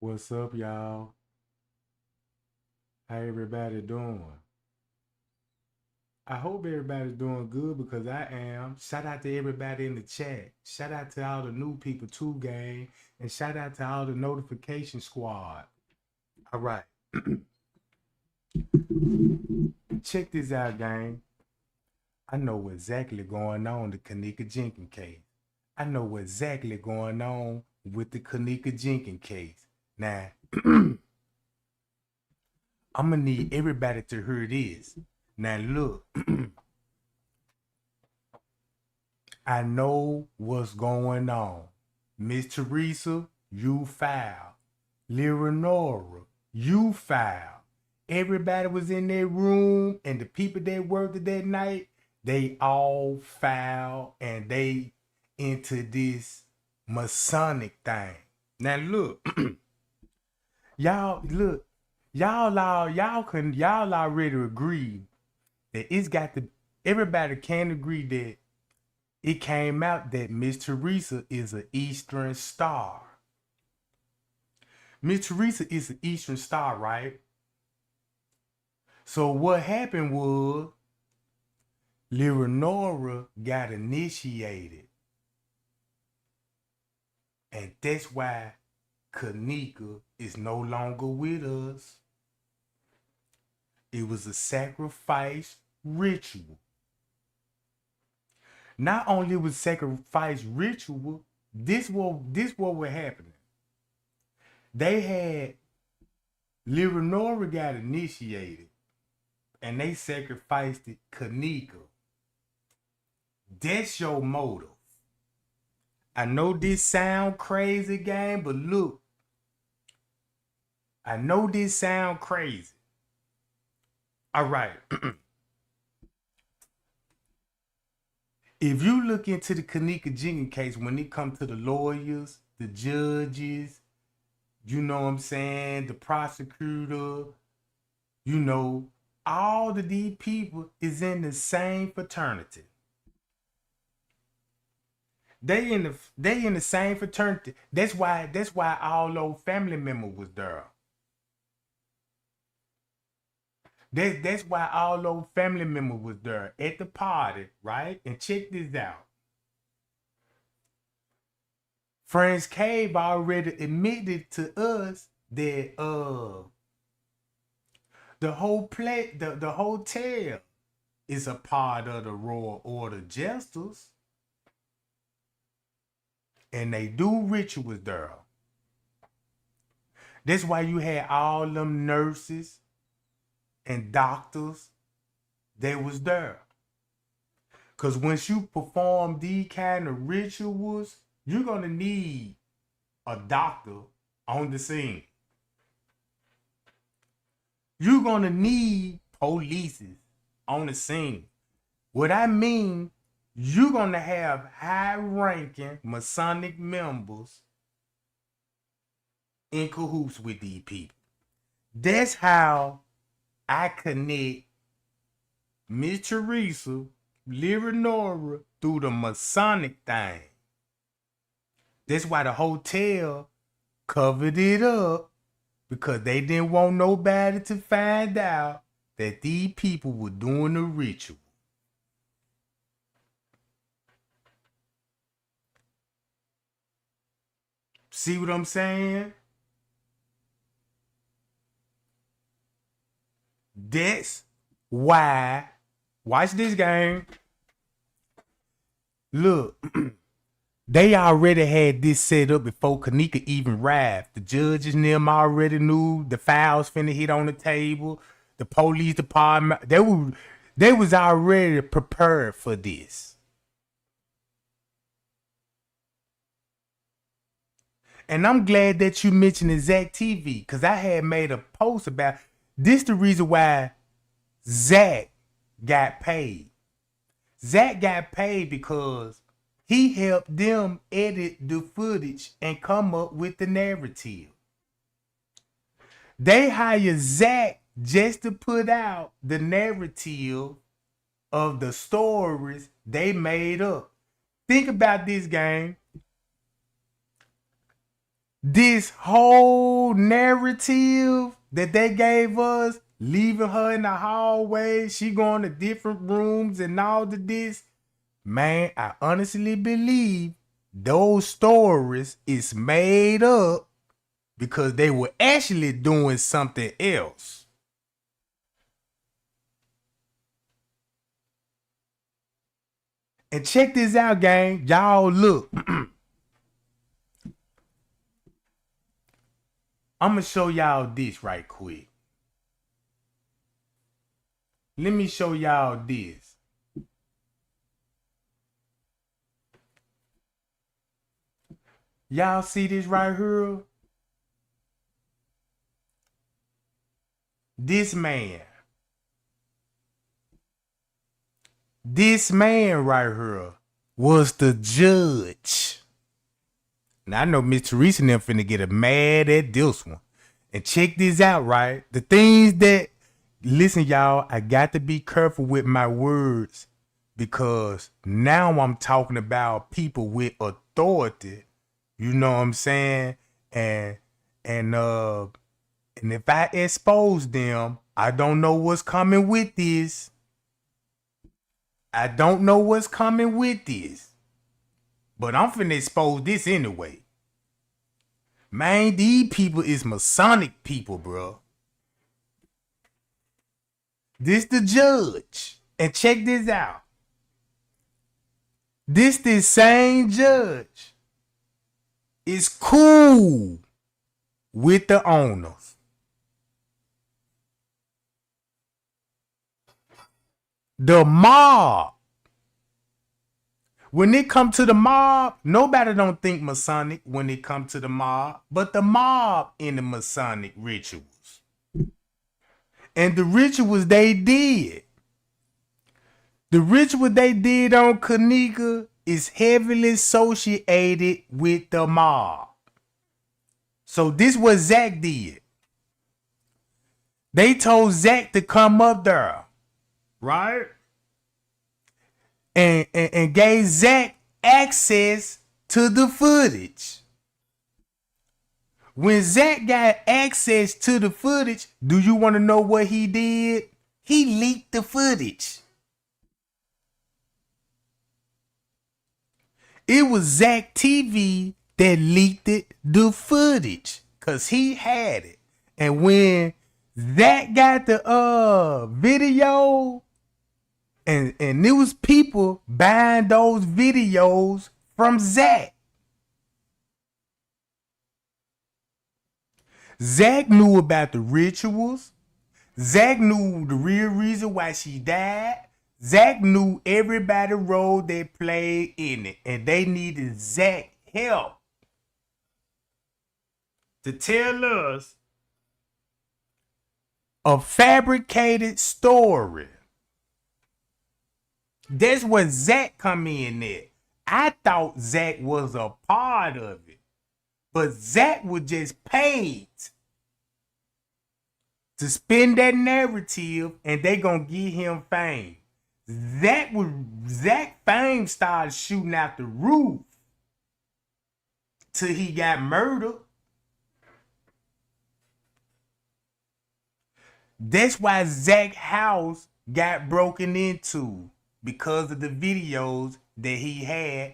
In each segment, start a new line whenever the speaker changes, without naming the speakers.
What's up, y'all? How everybody doing? I hope everybody's doing good because I am. Shout out to everybody in the chat. Shout out to all the new people too, gang. And shout out to all the notification squad. All right. Check this out, gang. I know exactly going on the Kenneka Jenkins case. I know exactly going on with the Kenneka Jenkins case. Now, I'm gonna need everybody to hear this. Now look, I know what's going on. Miss Teresa, you foul. Leonora, you foul. Everybody was in their room, and the people that worked that night, they all foul, and they into this Masonic thing. Now look, y'all look, y'all already agree that it's got to. Everybody can agree that it came out that Miss Teresa is an Eastern Star. Miss Teresa is an Eastern Star, right? So what happened was Leonora got initiated. And that's why Kenneka is no longer with us. It was a sacrifice ritual. Not only was sacrifice ritual, this what was happening. They had Leonora got initiated, and they sacrificed it Kenneka. That's your motive. I know this sound crazy, gang, but look, I know this sound crazy. All right. If you look into the Kenneka Jenkins case, when it comes to the lawyers, the judges, you know what I'm saying, the prosecutor, you know, all of these people is in the same fraternity. They in the same fraternity. That's why all those family members was there. That's why all those family members was there at the party, right? And check this out. Franz Cave already admitted to us that the hotel is a part of the Royal Order Jesters. And they do rituals there. That's why you had all them nurses and doctors that was there. Because once you perform these kind of rituals, you're going to need a doctor on the scene. You're going to need police on the scene. What I mean, you're going to have high-ranking Masonic members in cahoots with these people. That's how I connect Miss Teresa, Leonora through the Masonic thing. That's why the hotel covered it up, because they didn't want nobody to find out that these people were doing the ritual. See what I'm saying? That's why. Watch this game. Look, they already had this set up before Kenneka even arrived. The judges and them already knew the files finna hit on the table. The police department, they was already prepared for this. And I'm glad that you mentioned Zack TV, because I had made a post about this. The reason why Zack got paid. Zack got paid because he helped them edit the footage and come up with the narrative. They hired Zack just to put out the narrative of the stories they made up. Think about this, gang. This whole narrative that they gave us, leaving her in the hallway, she going to different rooms and all of this, man, I honestly believe those stories is made up because they were actually doing something else. And check this out, gang. Y'all look. I'm going to show y'all this right quick. Let me show y'all this. Y'all see this right here? This man right here was the judge. Now I know Miss Teresa and them finna get mad at this one. And check this out, right? The things that, listen, y'all, I got to be careful with my words because now I'm talking about people with authority. You know what I'm saying? And if I expose them, I don't know what's coming with this. I don't know what's coming with this. But I'm finna expose this anyway. Man, these people is Masonic people, bro. This the judge. And check this out. This same judge is cool with the owners. The mob. When it come to the mob, nobody don't think Masonic when it come to the mob, but the mob in the Masonic rituals. And the rituals they did. The ritual they did on Kenneka is heavily associated with the mob. So this what Zack did. They told Zack to come up there, right? And gave Zack access to the footage. When Zack got access to the footage, do you want to know what he did? He leaked the footage. It was Zack TV that leaked the footage because he had it. And when Zack got the video, and there was people buying those videos from Zack. Zack knew about the rituals. Zack knew the real reason why she died. Zack knew everybody role they played in it, and they needed Zack help to tell us a fabricated story. That's what Zack come in at. I thought Zack was a part of it, but Zack was just paid to spin that narrative, and they gonna give him fame. Zack fame started shooting out the roof till he got murdered. That's why Zack's house got broken into, because of the videos that he had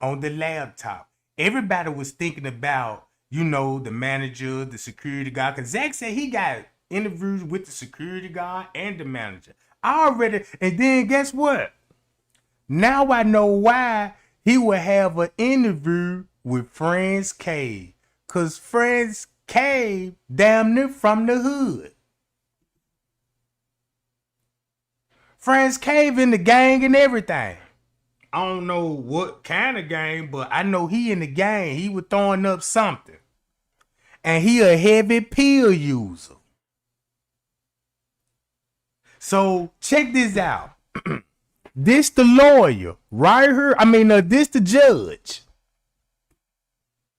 on the laptop. Everybody was thinking about, you know, the manager, the security guard, because Zack said he got interviews with the security guard and the manager. And then guess what? Now I know why he would have an interview with Franz Cave. Because Franz Cave damn near from the hood. Franz Cave in the gang and everything. I don't know what kind of gang, but I know he in the gang. He was throwing up something. And he a heavy pill user. So check this out. This the lawyer right here. This the judge.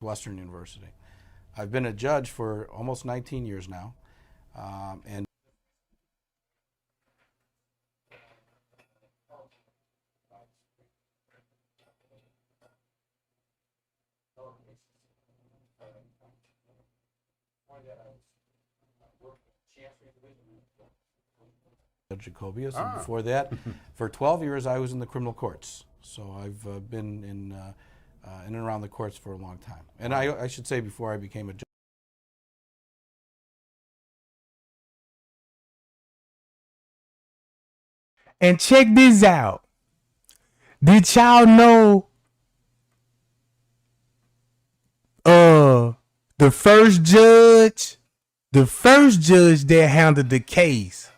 Western University. I've been a judge for almost 19 years now. And Judge Jacobius, and before that, for 12 years, I was in the criminal courts. So I've been in and around the courts for a long time. And I should say, before I became a judge.
And check this out. Did y'all know the first judge that handled the case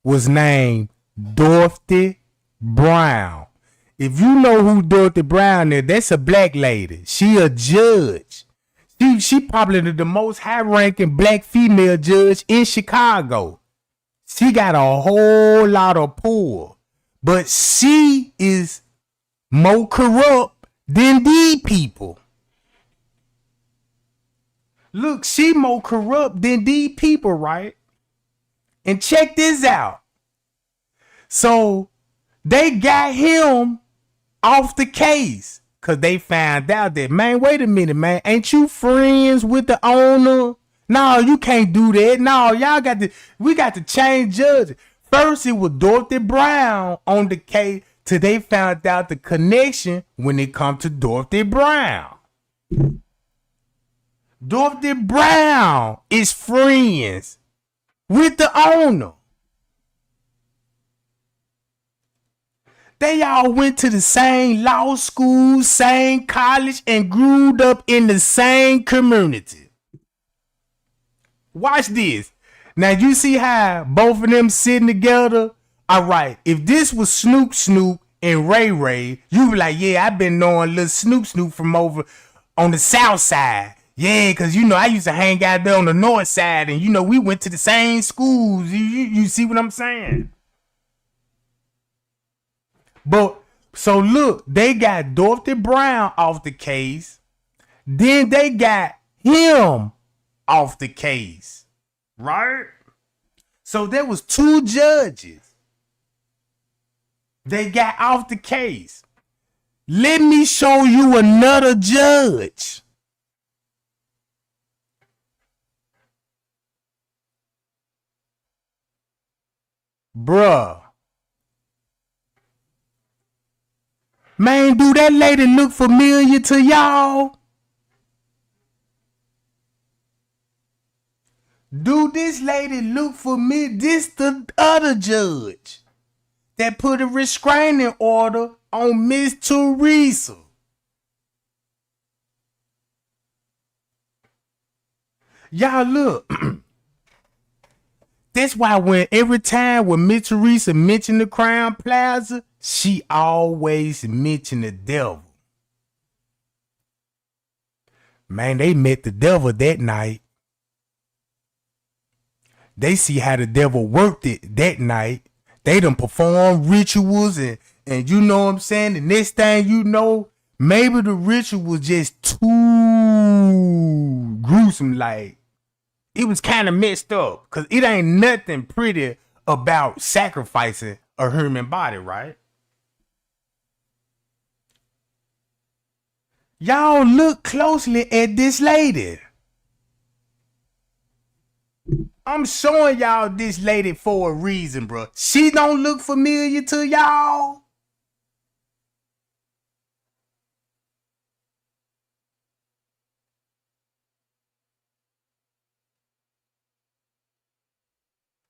was named Dorothy Brown? If you know who Dorothy Brown is, that's a black lady. She a judge. She probably the most high-ranking black female judge in Chicago. She got a whole lot of pull, but she is more corrupt than these people. Look, she more corrupt than these people, right? And check this out. So they got him off the case because they found out that, man, wait a minute, man. Ain't you friends with the owner? No, you can't do that. No, we got to change judges. First, it was Dorothy Brown on the case till they found out the connection when it comes to Dorothy Brown. Dorothy Brown is friends with the owner. They all went to the same law school, same college, and grew up in the same community. Watch this. Now you see how both of them sitting together? All right, if this was Snoop and Ray, you be like, yeah, I've been knowing little Snoop from over on the south side. Yeah, because, I used to hang out there on the north side, and, we went to the same schools. You see what I'm saying? But, so look, they got Dorothy Brown off the case. Then they got him off the case. Right? So there was 2 judges. They got off the case. Let me show you another judge. Bruh. Man, do that lady look familiar to y'all? Do this lady look familiar? This the other judge that put a restraining order on Miss Teresa. Y'all look. That's why every time when Miss Teresa mentioned the Crown Plaza, she always mentioned the devil. Man, they met the devil that night. They see how the devil worked it that night. They done performed rituals and you know what I'm saying? The next thing you know, maybe the ritual was just too gruesome. Like, it was kind of messed up because it ain't nothing pretty about sacrificing a human body, right? Y'all look closely at this lady. I'm showing y'all this lady for a reason, bro. She don't look familiar to y'all.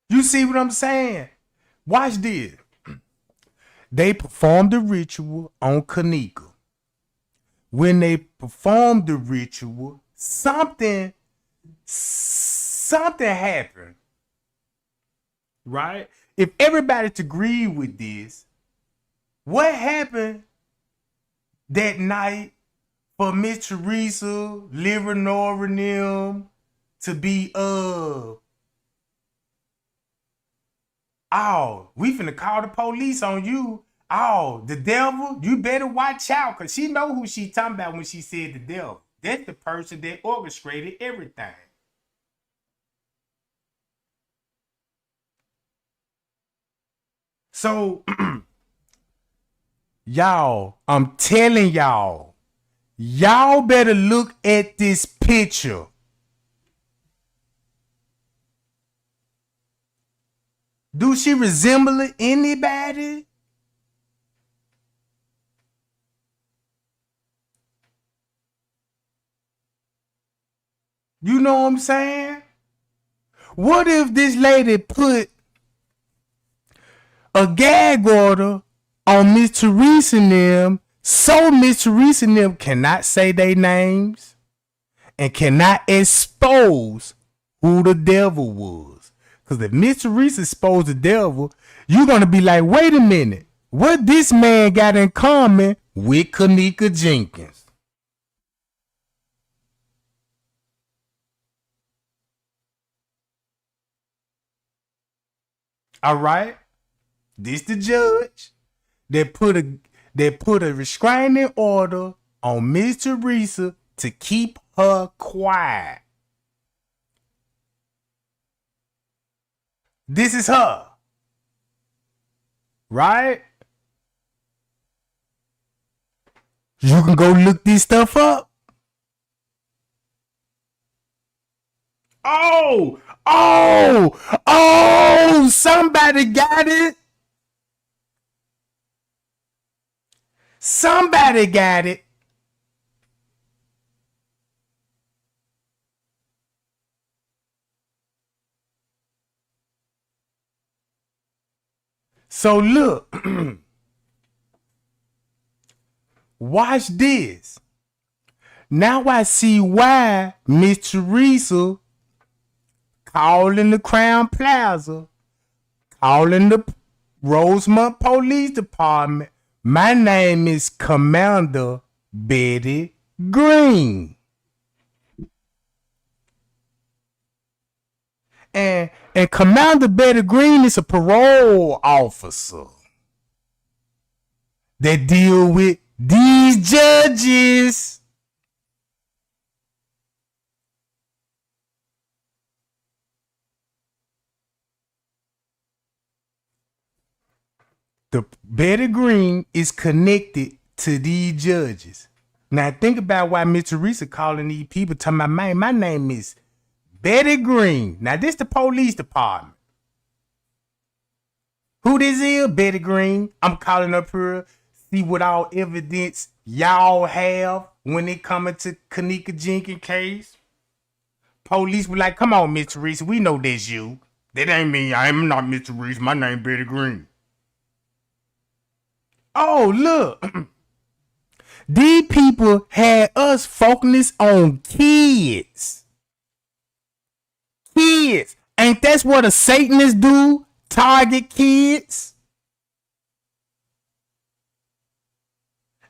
You see what I'm saying? Watch this. They performed the ritual on Kenneka. When they performed the ritual, something happened. Right? If everybody agreed with this, what happened that night for Miss Teresa, Leonora and them to be we finna call the police on you. The devil, you better watch out, because she know who she talking about when she said the devil. That's the person that orchestrated everything. So, y'all, I'm telling y'all better look at this picture. Do she resemble anybody? You know what I'm saying? What if this lady put a gag order on Miss Teresa and them, so Miss Teresa and them cannot say their names and cannot expose who the devil was? Because if Miss Teresa exposed the devil, you're going to be like, wait a minute, what this man got in common with Kenneka Jenkins? All right, this the judge that put a restraining order on Miss Teresa to keep her quiet. This is her, right? You can go look this stuff up. Oh, somebody got it. Somebody got it. So look, watch this. Now I see why Miss Teresa calling the Crown Plaza, calling the Rosemont Police Department. My name is Commander Betty Green. And Commander Betty Green is a parole officer that deal with these judges. The Betty Green is connected to these judges. Now think about why Miss Teresa calling these people talking about, man, my name is Betty Green. Now this the police department. Who this is? Betty Green. I'm calling up here, see what all evidence y'all have when it coming to Kenneka Jenkins case. Police were like, come on, Miss Teresa, we know that's you. That ain't me. I'm not Miss Teresa. My name Betty Green. Oh, look. These people had us focused on kids. Kids. Ain't that what a Satanist do? Target kids?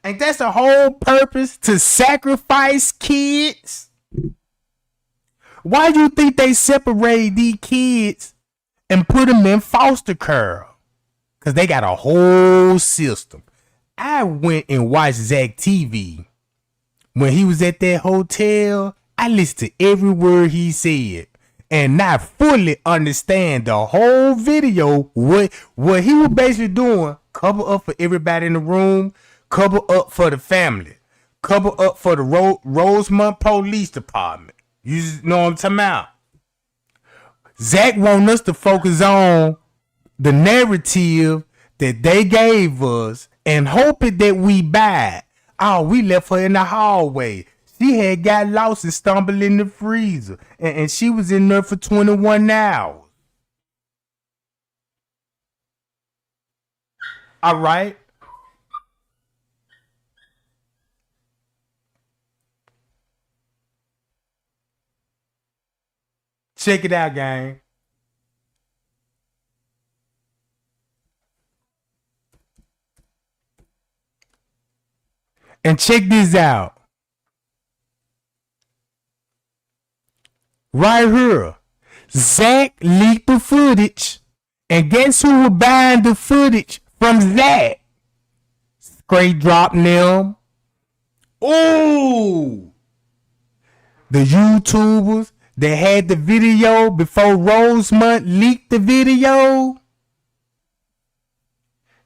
Ain't that the whole purpose? To sacrifice kids? Why do you think they separate these kids and put them in foster care? Because they got a whole system. I went and watched Zack TV. When he was at that hotel, I listened to every word he said and not fully understand the whole video. What he was basically doing, cover up for everybody in the room, cover up for the family, cover up for the Rosemont Police Department. You know what I'm talking about? Zack want us to focus on the narrative that they gave us and hoping that we buy it. Oh, we left her in the hallway. She had got lost and stumbled in the freezer. And she was in there for 21 hours. All right. Check it out, gang. And check this out. Right here. Zack leaked the footage. And guess who was buying the footage from Zack? Straight drop them. Ooh. The YouTubers that had the video before Rosemont leaked the video.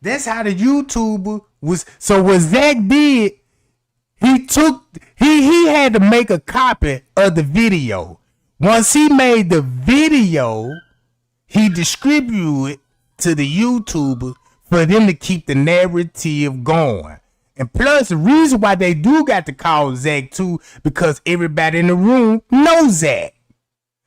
That's how the YouTuber was. So what Zack did, he had to make a copy of the video. Once he made the video, he distributed it to the YouTubers for them to keep the narrative going. And plus, the reason why they do got to call Zack too, because everybody in the room knows Zack.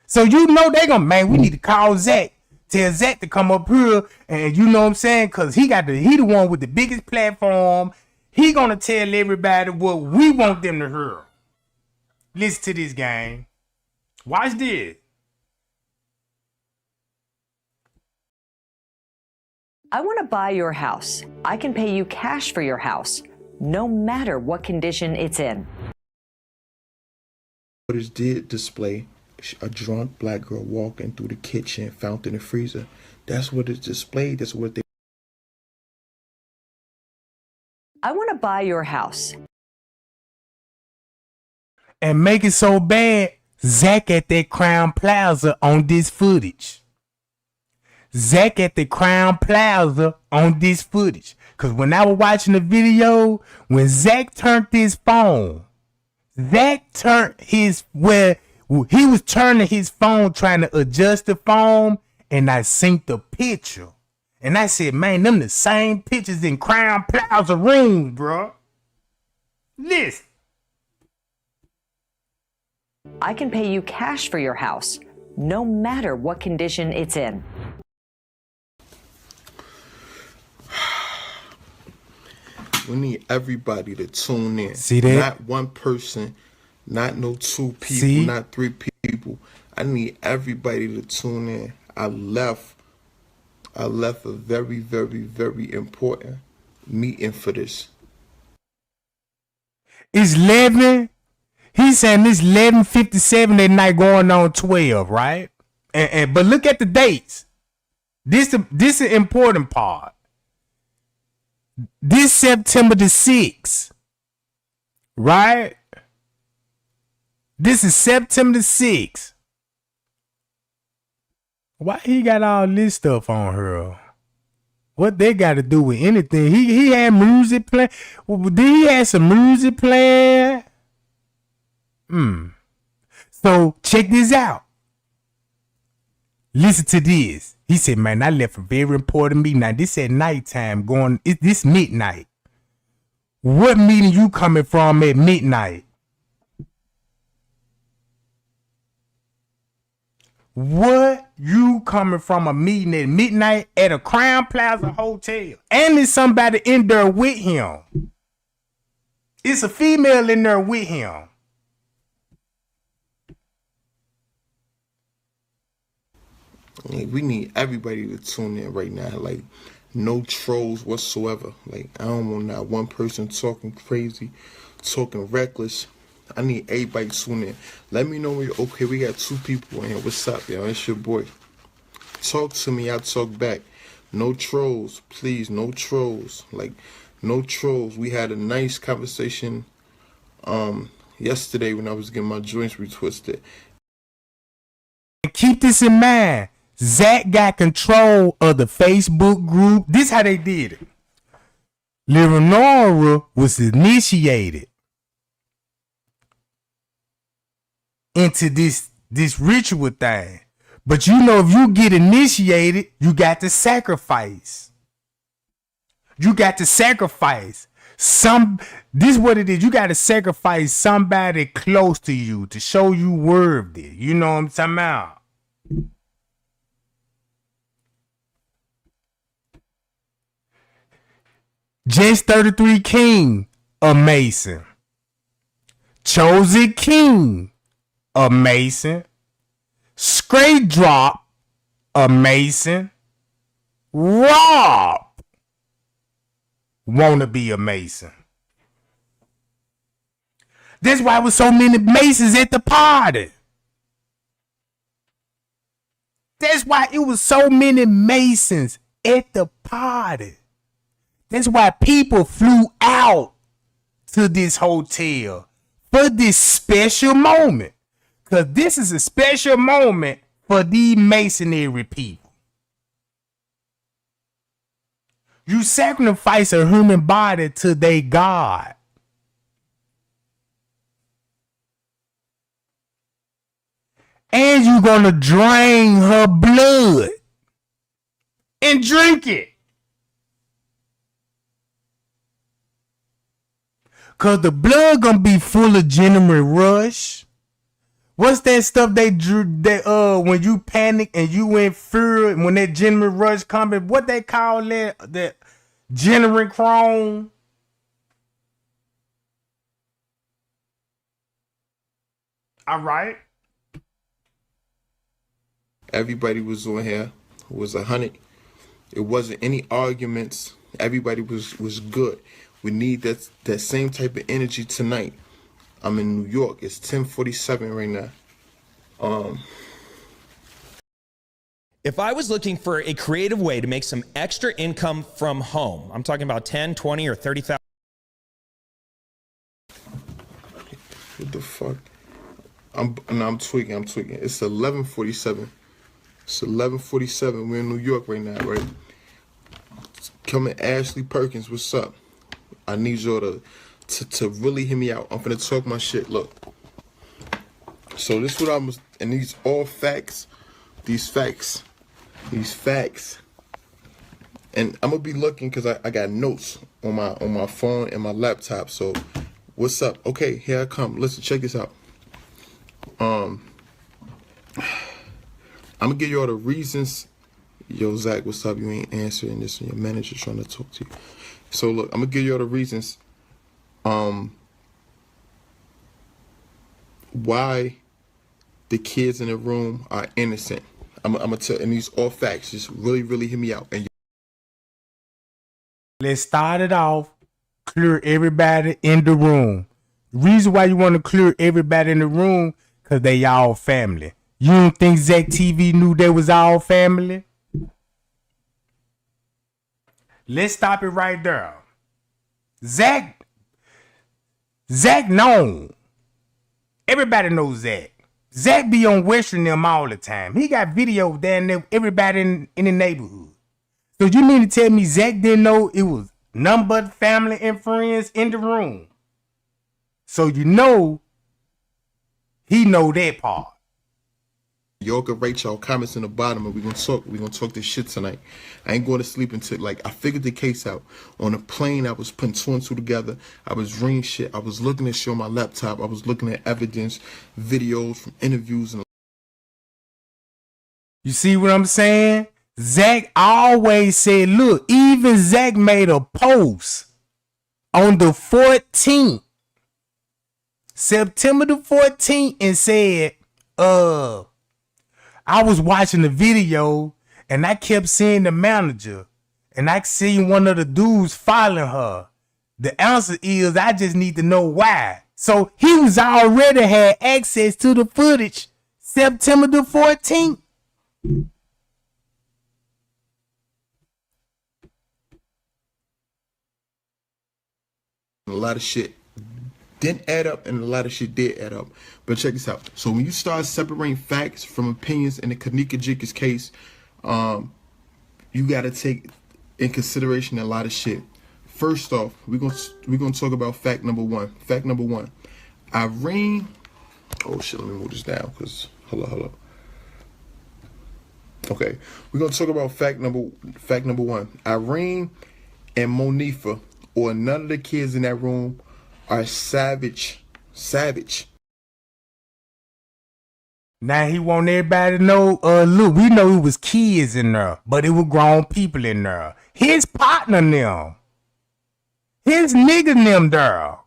So you know they gonna, man, we need to call Zack. Tell Zack to come up here, and you know what I'm saying? Cause he the one with the biggest platform. He gonna tell everybody what we want them to hear. Listen to this, gang. Watch this.
I want to buy your house. I can pay you cash for your house, no matter what condition it's in.
Photos did display a drunk black girl walking through the kitchen, fountain, and freezer. That's what is displayed. That's what they.
I want to buy your house.
And make it so bad, Zack at that Crown Plaza on this footage. Zack at the Crown Plaza on this footage. Cause when I was watching the video, when Zack turned his phone, Zack turned his, where he was turning his phone trying to adjust the phone, and I synced the picture. And I said, man, them the same pictures in Crown Plaza rooms, bro. Listen.
I can pay you cash for your house, no matter what condition it's in.
We need everybody to tune in.
See that?
Not one person, not no two people,
See?
not three people. I need everybody to tune in. I left a very, very, very important meeting for this.
It's 11. He's saying it's 11:57 at night going on 12, right? But look at the dates. This is the important part. This September the 6th, right? This is September the 6th. Why he got all this stuff on her? What they got to do with anything? He had music playing. Did he have some music playing? So check this out. Listen to this. He said, man, I left a very important meeting. Now this at nighttime this midnight. What meeting you coming from at midnight? What you coming from a meeting at midnight at a Crown Plaza hotel? And there's somebody in there with him. It's a female in there with him.
Like, we need everybody to tune in right now. Like, no trolls whatsoever. Like, I don't want not one person talking crazy, talking reckless. I need everybody to tune in. Let me know when you're okay. We got two people in here. What's up, y'all? It's your boy. Talk to me. I'll talk back. No trolls, please. No trolls. Like, no trolls. We had a nice conversation yesterday when I was getting my joints retwisted.
Keep this in mind. Zack got control of the Facebook group. This how they did it. Leonora was initiated into this ritual thing. But you know, if you get initiated, you got to sacrifice. You got to sacrifice. This is what it is. You got to sacrifice somebody close to you to show you worthy. You know what I'm talking about? Just 33 King, a Mason. Chosen King, a Mason. Straight Drop, a Mason. Rob, wanna be a Mason. That's why there was so many Masons at the party. That's why it was so many Masons at the party. That's why people flew out to this hotel for this special moment. Because this is a special moment for the Masonry people. You sacrifice a human body to their God. And you're going to drain her blood. and drink it. Cause the blood gonna be full of genuine rush. What's that stuff they drew that when you panic and you in fear when that genuine rush coming? What they call that genuine chrome? All right.
Everybody was on here. It was 100. It wasn't any arguments. Everybody was good. We need that same type of energy tonight. I'm in New York. It's 10:47 right now.
If I was looking for a creative way to make some extra income from home, I'm talking about 10, 20, or 30,000.
What the fuck? I'm tweaking. It's 11:47. It's 11:47. We're in New York right now, right? Coming, Ashley Perkins. What's up? I need y'all to really hear me out. I'm finna talk my shit. Look. So this what I'm, and these all facts. These facts. And I'm gonna be looking because I got notes on my phone and my laptop. So what's up? Okay, here I come. Listen, check this out. I'm gonna give you all the reasons. Yo, Zach, what's up? You ain't answering this, and your manager trying to talk to you. So look, I'm gonna give you all the reasons why the kids in the room are innocent. I'm gonna tell, and these all facts. Just really hear me out. And
Let's start it off. Clear everybody in the room. The reason why you want to clear everybody in the room, because they all family. You don't think Zack TV knew they was all family? Let's stop it right there. Zack known. Everybody knows Zack. Zack be on Western them all the time. He got videos down there, everybody in the neighborhood. So you mean to tell me Zack didn't know it was none but family and friends in the room? So you know he know that part.
y'all can rate y'all comments in the bottom, and we're gonna talk this shit tonight. I ain't going to sleep until, like, I figured the case out. On a plane, I was putting two and two together. I was reading shit. I was looking at shit on my laptop. I was looking at evidence, videos from interviews. And
You see what I'm saying? Zack always said, look, even Zack made a post on the 14th, September the 14th, and said, I was watching the video and I kept seeing the manager and I seen one of the dudes following her. The answer is I just need to know why. So he was already had access to the footage September the 14th.
a lot of shit didn't add up, and a lot of shit did add up. But check this out. So when you start separating facts from opinions in the Kenneka Jenkins case, you got to take in consideration a lot of shit. First off, we're gonna talk about fact number one. Fact number one, Irene. Oh shit, let me move this down because hold up. Okay, we're gonna talk about fact number one. Irene and Monifa, or none of the kids in that room, are savage.
Now he want everybody to know, look, we know it was kids in there, but it was grown people in there. His partner them. His nigga them there.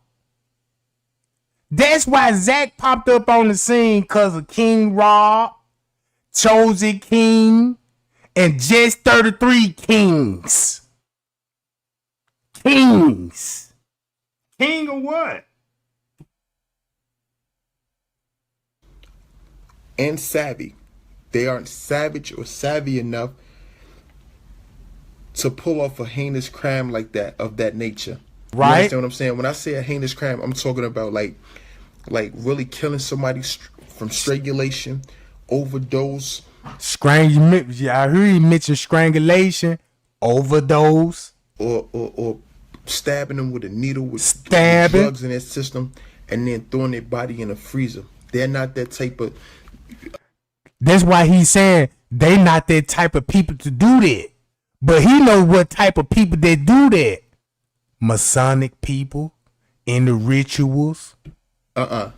That's why Zack popped up on the scene, because of King Rob, Chosen King, and just 33 Kings. Kings. King of what?
And savvy. They aren't savage or savvy enough to pull off a heinous crime like that, of that nature.
Right.
You understand what I'm saying? When I say a heinous crime, I'm talking about like really killing somebody from strangulation, overdose.
Yeah, I heard he mentioned strangulation, overdose.
Or stabbing them with a needle with
Stabbing.
drugs in their system, and then throwing their body in a freezer. They're not that type of...
That's why he's saying they not that type of people to do that. But he knows what type of people that do that. Masonic people in the rituals.
I'm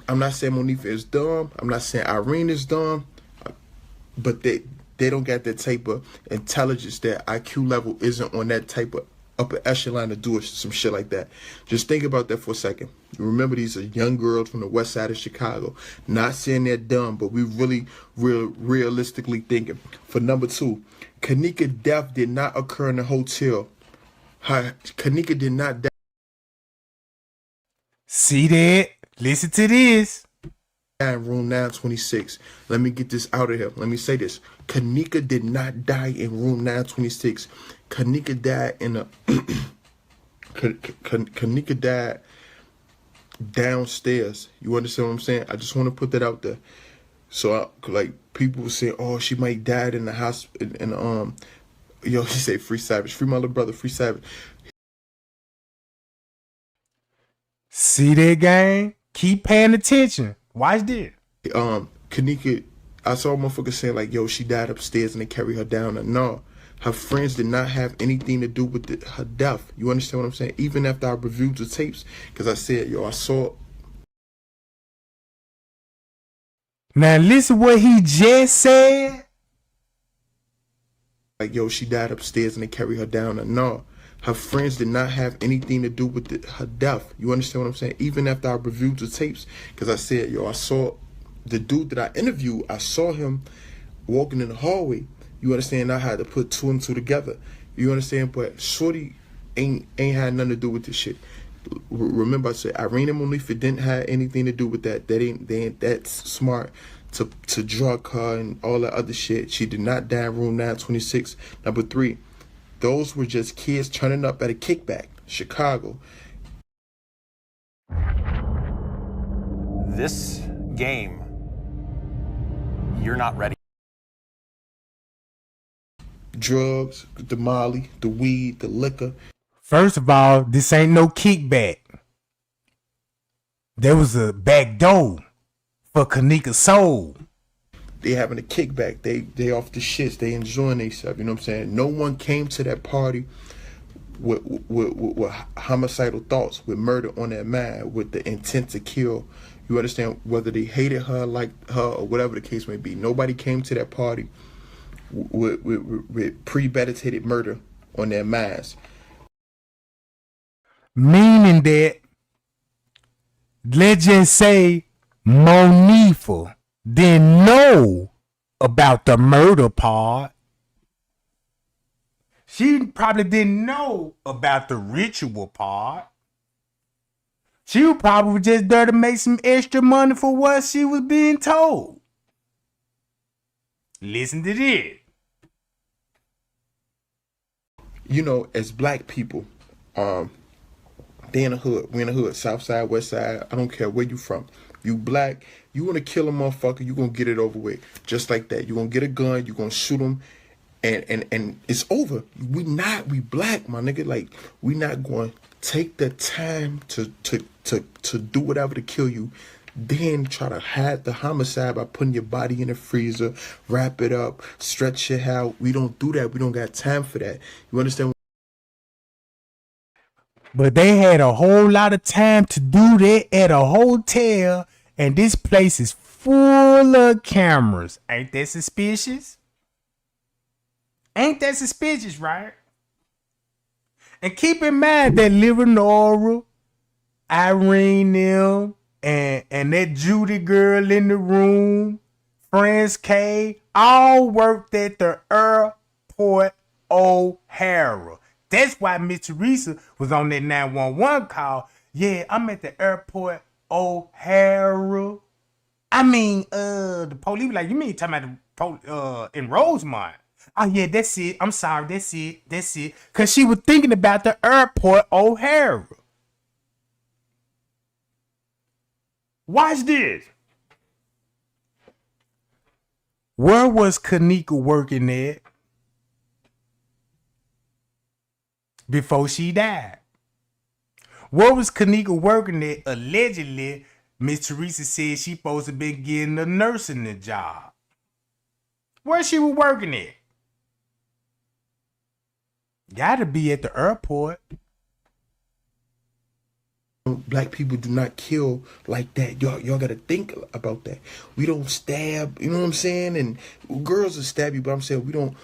not saying Monifa is dumb. I'm not saying Irene is dumb. But they don't got that type of intelligence. Their IQ level isn't on that type of upper echelon to do some shit like that. Just think about that for a second. Remember, these are young girls from the west side of Chicago. Not saying they're dumb, but we really realistically thinking. For number 2, Kenneka death did not occur in the hotel. Kenneka did not die.
See that? Listen to this.
In room 926. Let me get this out of here. Let me say this. Kenneka did not die in room 926. Kenneka died in a Kenneka died downstairs. You understand what I'm saying? I just want to put that out there. So like people will say, oh, she might die in the house yo, he say free Savage. Free my little brother, free Savage.
See that, gang? Keep paying attention. Watch this.
Kenneka, I saw a motherfucker saying like, yo, she died upstairs and they carry her down. And no, her friends did not have anything to do with her death. You understand what I'm saying? Even after I reviewed the tapes, because I said, yo, I saw.
Now listen what he just said.
Like, yo, she died upstairs and they carry her down. And no, her friends did not have anything to do with her death. You understand what I'm saying? Even after I reviewed the tapes, because I said, yo, I saw the dude that I interviewed. I saw him walking in the hallway. You understand? I had to put 2 and 2 together. You understand? But Shorty ain't had nothing to do with this shit. Remember, I said Irene and Monifa didn't have anything to do with that. They ain't that smart to drug her and all that other shit. She did not die in room 926. Number 3, those were just kids turning up at a kickback, Chicago.
This game, you're not ready.
Drugs, the molly, the weed, the liquor.
First of all, this ain't no kickback. There was a back door for Kenneka's soul.
They having a kickback. They off the shits. They enjoying themselves. You know what I'm saying? No one came to that party with homicidal thoughts, with murder on their mind, with the intent to kill. You understand? Whether they hated her, liked her, or whatever the case may be. Nobody came to that party with premeditated murder on their minds.
Meaning that, let's just say Monifa didn't know about the murder part. She probably didn't know about the ritual part. She was probably just there to make some extra money for what she was being told. Listen to this.
You know, as black people, they in the hood. We in the hood, south side, west side. I don't care where you from. You black, you want to kill a motherfucker, you going to get it over with. Just like that. You going to get a gun, you going to shoot him, and it's over. We black, my nigga. Like, we not going to take the time to do whatever to kill you, then try to hide the homicide by putting your body in the freezer, wrap it up, stretch it out. We don't do that. We don't got time for that. You understand?
But they had a whole lot of time to do that at a hotel, and this place is full of cameras. Ain't that suspicious? Ain't that suspicious, right? And keep in mind that Leonora, Irene, them, and that Judy girl in the room, Franz K, all worked at the airport O'Hara. That's why Miss Teresa was on that 911 call. Yeah, I'm at the airport O'Hara. I mean, the police be like, you mean talking about in Rosemont? Oh yeah, that's it. I'm sorry, that's it. Cause she was thinking about the airport O'Hara. Watch this. Where was Kenneka working at before she died? Where was Kenneka working at? Allegedly, Miss Teresa said she supposed to be getting a nursing job. Where she was working at? Gotta be at the airport.
Black people do not kill like that. Y'all gotta think about that. We don't stab, you know what I'm saying? And girls will stab you, but I'm saying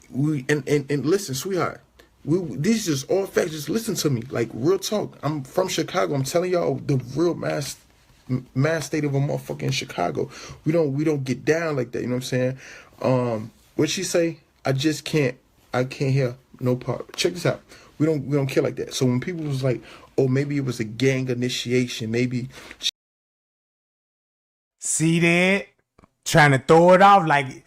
and listen, sweetheart. These is all facts. Just listen to me. Like, real talk. I'm from Chicago. I'm telling y'all the real mass state of a motherfucking Chicago. We don't get down like that, you know what I'm saying? What'd she say? I can't hear no part. Check this out. We don't kill like that. So when people was like, oh, maybe it was a gang initiation, maybe.
See that? Trying to throw it off like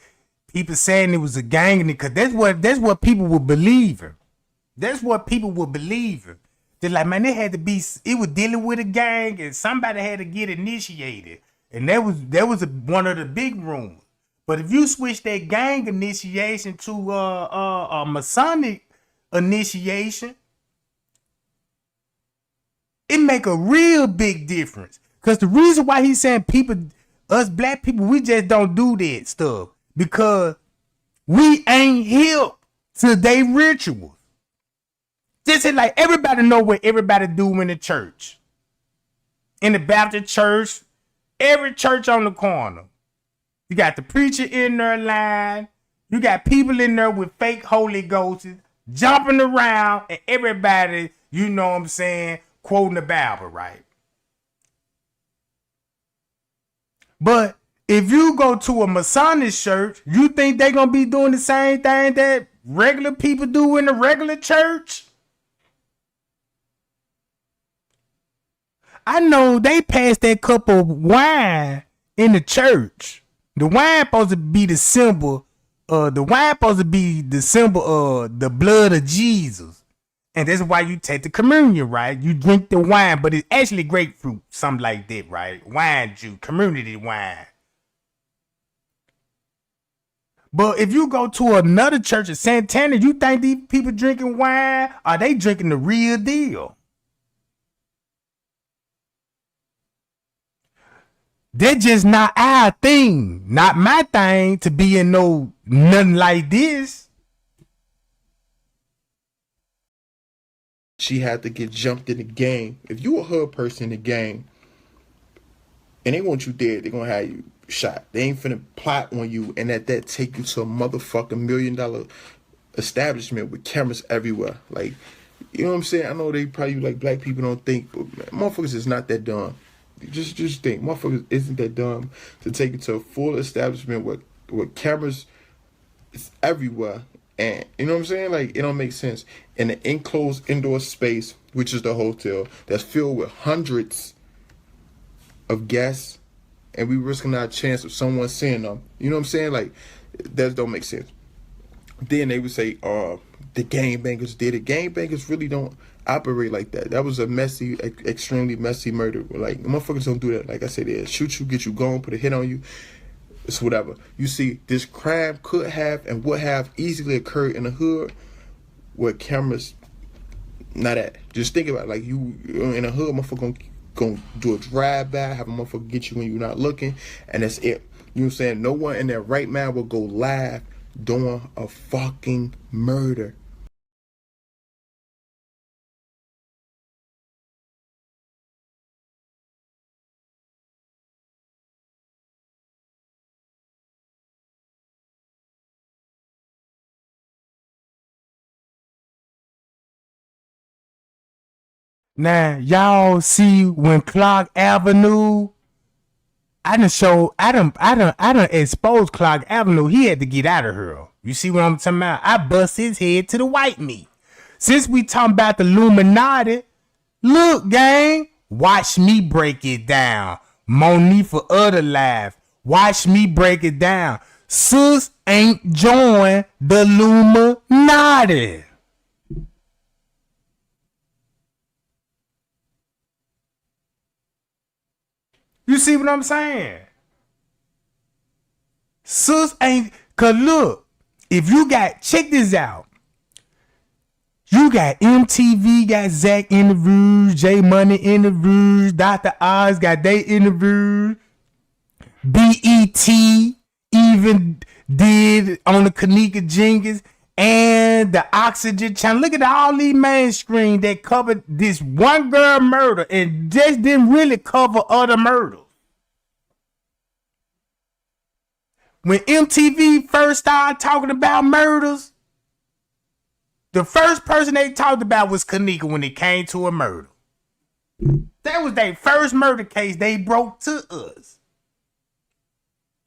people saying it was a gang, because that's what people were believing. That's what people were believing. They're like, man, it was dealing with a gang, and somebody had to get initiated, and that was one of the big rumors. But if you switch that gang initiation to a Masonic initiation, it make a real big difference. Because the reason why he's saying us black people, we just don't do that stuff, because we ain't hip to their rituals. This is like everybody know what everybody do in the church. In the Baptist church, every church on the corner. You got the preacher in their line. You got people in there with fake Holy Ghosts jumping around, and everybody, you know what I'm saying, quoting the Bible, right? But if you go to a Masonic church, you think they're going to be doing the same thing that regular people do in a regular church? I know they passed that cup of wine in the church. The wine supposed to be the symbol. The blood of Jesus. And that's why you take the communion, right? You drink the wine, but it's actually grapefruit, something like that, right? Wine juice, community wine. But if you go to another church in Santana, you think these people drinking wine, or they drinking the real deal? That's just not our thing, not my thing, to be in nothing like this.
She had to get jumped in the game. If you a hood person in the game and they want you dead, they're gonna have you shot. They ain't finna plot on you and at that take you to a motherfucking $1 million establishment with cameras everywhere. Like, you know what I'm saying? I know they probably like black people don't think, but man, motherfuckers is not that dumb. Just think, motherfuckers isn't that dumb to take you to a full establishment with cameras everywhere. And you know what I'm saying? Like, it don't make sense. In an enclosed indoor space, which is the hotel, that's filled with hundreds of guests, and we risking our chance of someone seeing them. You know what I'm saying? Like, that don't make sense. Then they would say, the gangbangers did it. Gangbangers really don't operate like that. That was a messy, extremely messy murder. Like, motherfuckers don't do that. Like I said, they'll shoot you, get you going, put a hit on you. It's whatever. You see, this crime could have and would have easily occurred in the hood where cameras not at. Just think about it. Like, you in a hood, motherfucker gonna do a drive-by, have a motherfucker get you when you're not looking, and that's it. You know what I'm saying? No one in their right mind will go live doing a fucking murder.
Now, y'all see when Clark Avenue, I done exposed Clark Avenue. He had to get out of here. You see what I'm talking about? I bust his head to the white meat. Since we talking about the Illuminati, look, gang, watch me break it down. Money for other life. Watch me break it down. Sus ain't joined the Illuminati. You see what I'm saying? Sus ain't, cause look, if you got, check this out. You got MTV, got Zack interviews, J Money interviews, Dr. Oz got they interviews. BET even did on the Kenneka Jenkins, and man, the Oxygen Channel. Look at all these mainstream that covered this one girl murder and just didn't really cover other murders. When MTV first started talking about murders, the first person they talked about was Kenneka when it came to a murder. That was their first murder case they broke to us.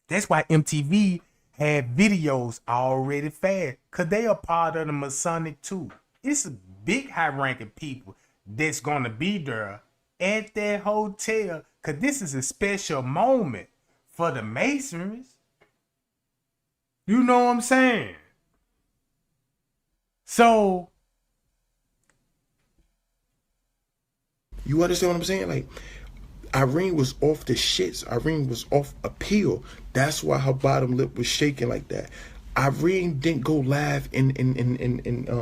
That's why MTV had videos already fast, because they are part of the Masonic too. It's a big high-ranking people that's going to be there at that hotel, because this is a special moment for the Masons. You know what I'm saying? So,
you understand what I'm saying? Like, Irene was off the shits. Irene was off a pill. That's why her bottom lip was shaking like that. Irene didn't go live in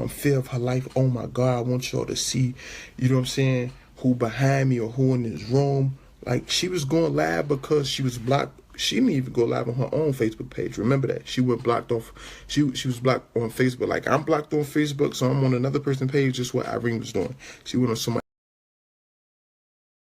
fear of her life. Oh my God, I want y'all to see, you know what I'm saying, who behind me or who in this room. Like, she was going live because she was blocked. She didn't even go live on her own Facebook page. Remember that. She went blocked off. She was blocked on Facebook. Like, I'm blocked on Facebook, so I'm on another person's page. Just what Irene was doing. She went on somebody.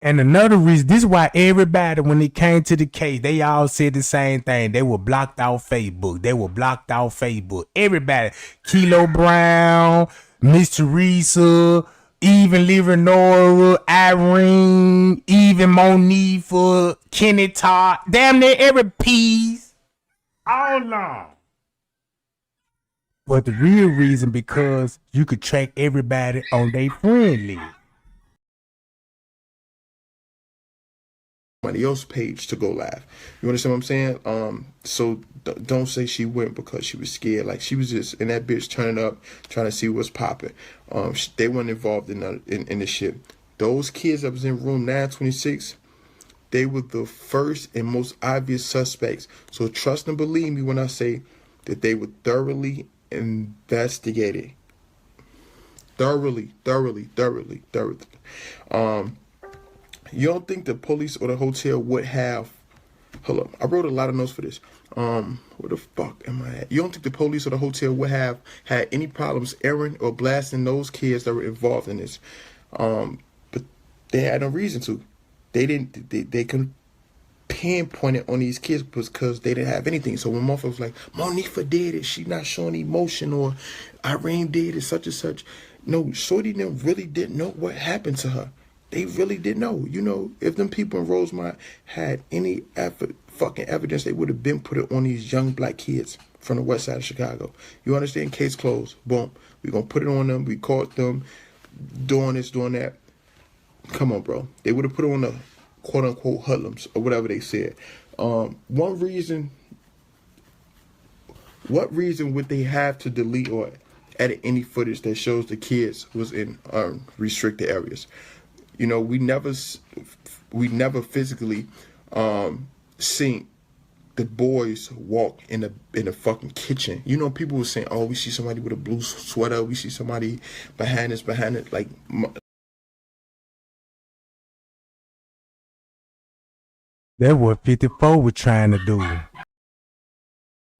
and another reason, this is why everybody, when it came to the case, they all said the same thing. They were blocked off Facebook. They were blocked off Facebook. Everybody, Kilo Brown, Miss Teresa, even Leonora, Irene, even Monifa, Kenny Todd, damn near every piece, all along. But the real reason, because you could track everybody on their friend list.
Somebody else's page to go live. You understand what I'm saying? So don't say she went because she was scared. Like, she was just in that bitch turning up, trying to see what's popping. They weren't involved in the shit. Those kids that was in room 926, they were the first and most obvious suspects. So trust and believe me when I say that they were thoroughly investigated. Thoroughly. You don't think the police or the hotel would have... Hold up. I wrote a lot of notes for this. Where the fuck am I at? You don't think the police or the hotel would have had any problems airing or blasting those kids that were involved in this? But they had no reason to. They couldn't pinpoint it on these kids because they didn't have anything. So when motherfuckers was like, Monifa did it, she not showing emotion, or Irene did it, such and such. No, Shorty them really didn't know what happened to her. They really didn't know. You know, if them people in Rosemont had any fucking evidence, they would have been put it on these young black kids from the west side of Chicago. You understand? Case closed. Boom. We're going to put it on them. We caught them doing this, doing that. Come on, bro. They would have put it on the quote-unquote hoodlums or whatever they said. What reason would they have to delete or edit any footage that shows the kids was in restricted areas? You know, we never physically seen the boys walk in the fucking kitchen. You know, people were saying, "Oh, we see somebody with a blue sweater. We see somebody behind it." Like,
that's what 54 was trying to do.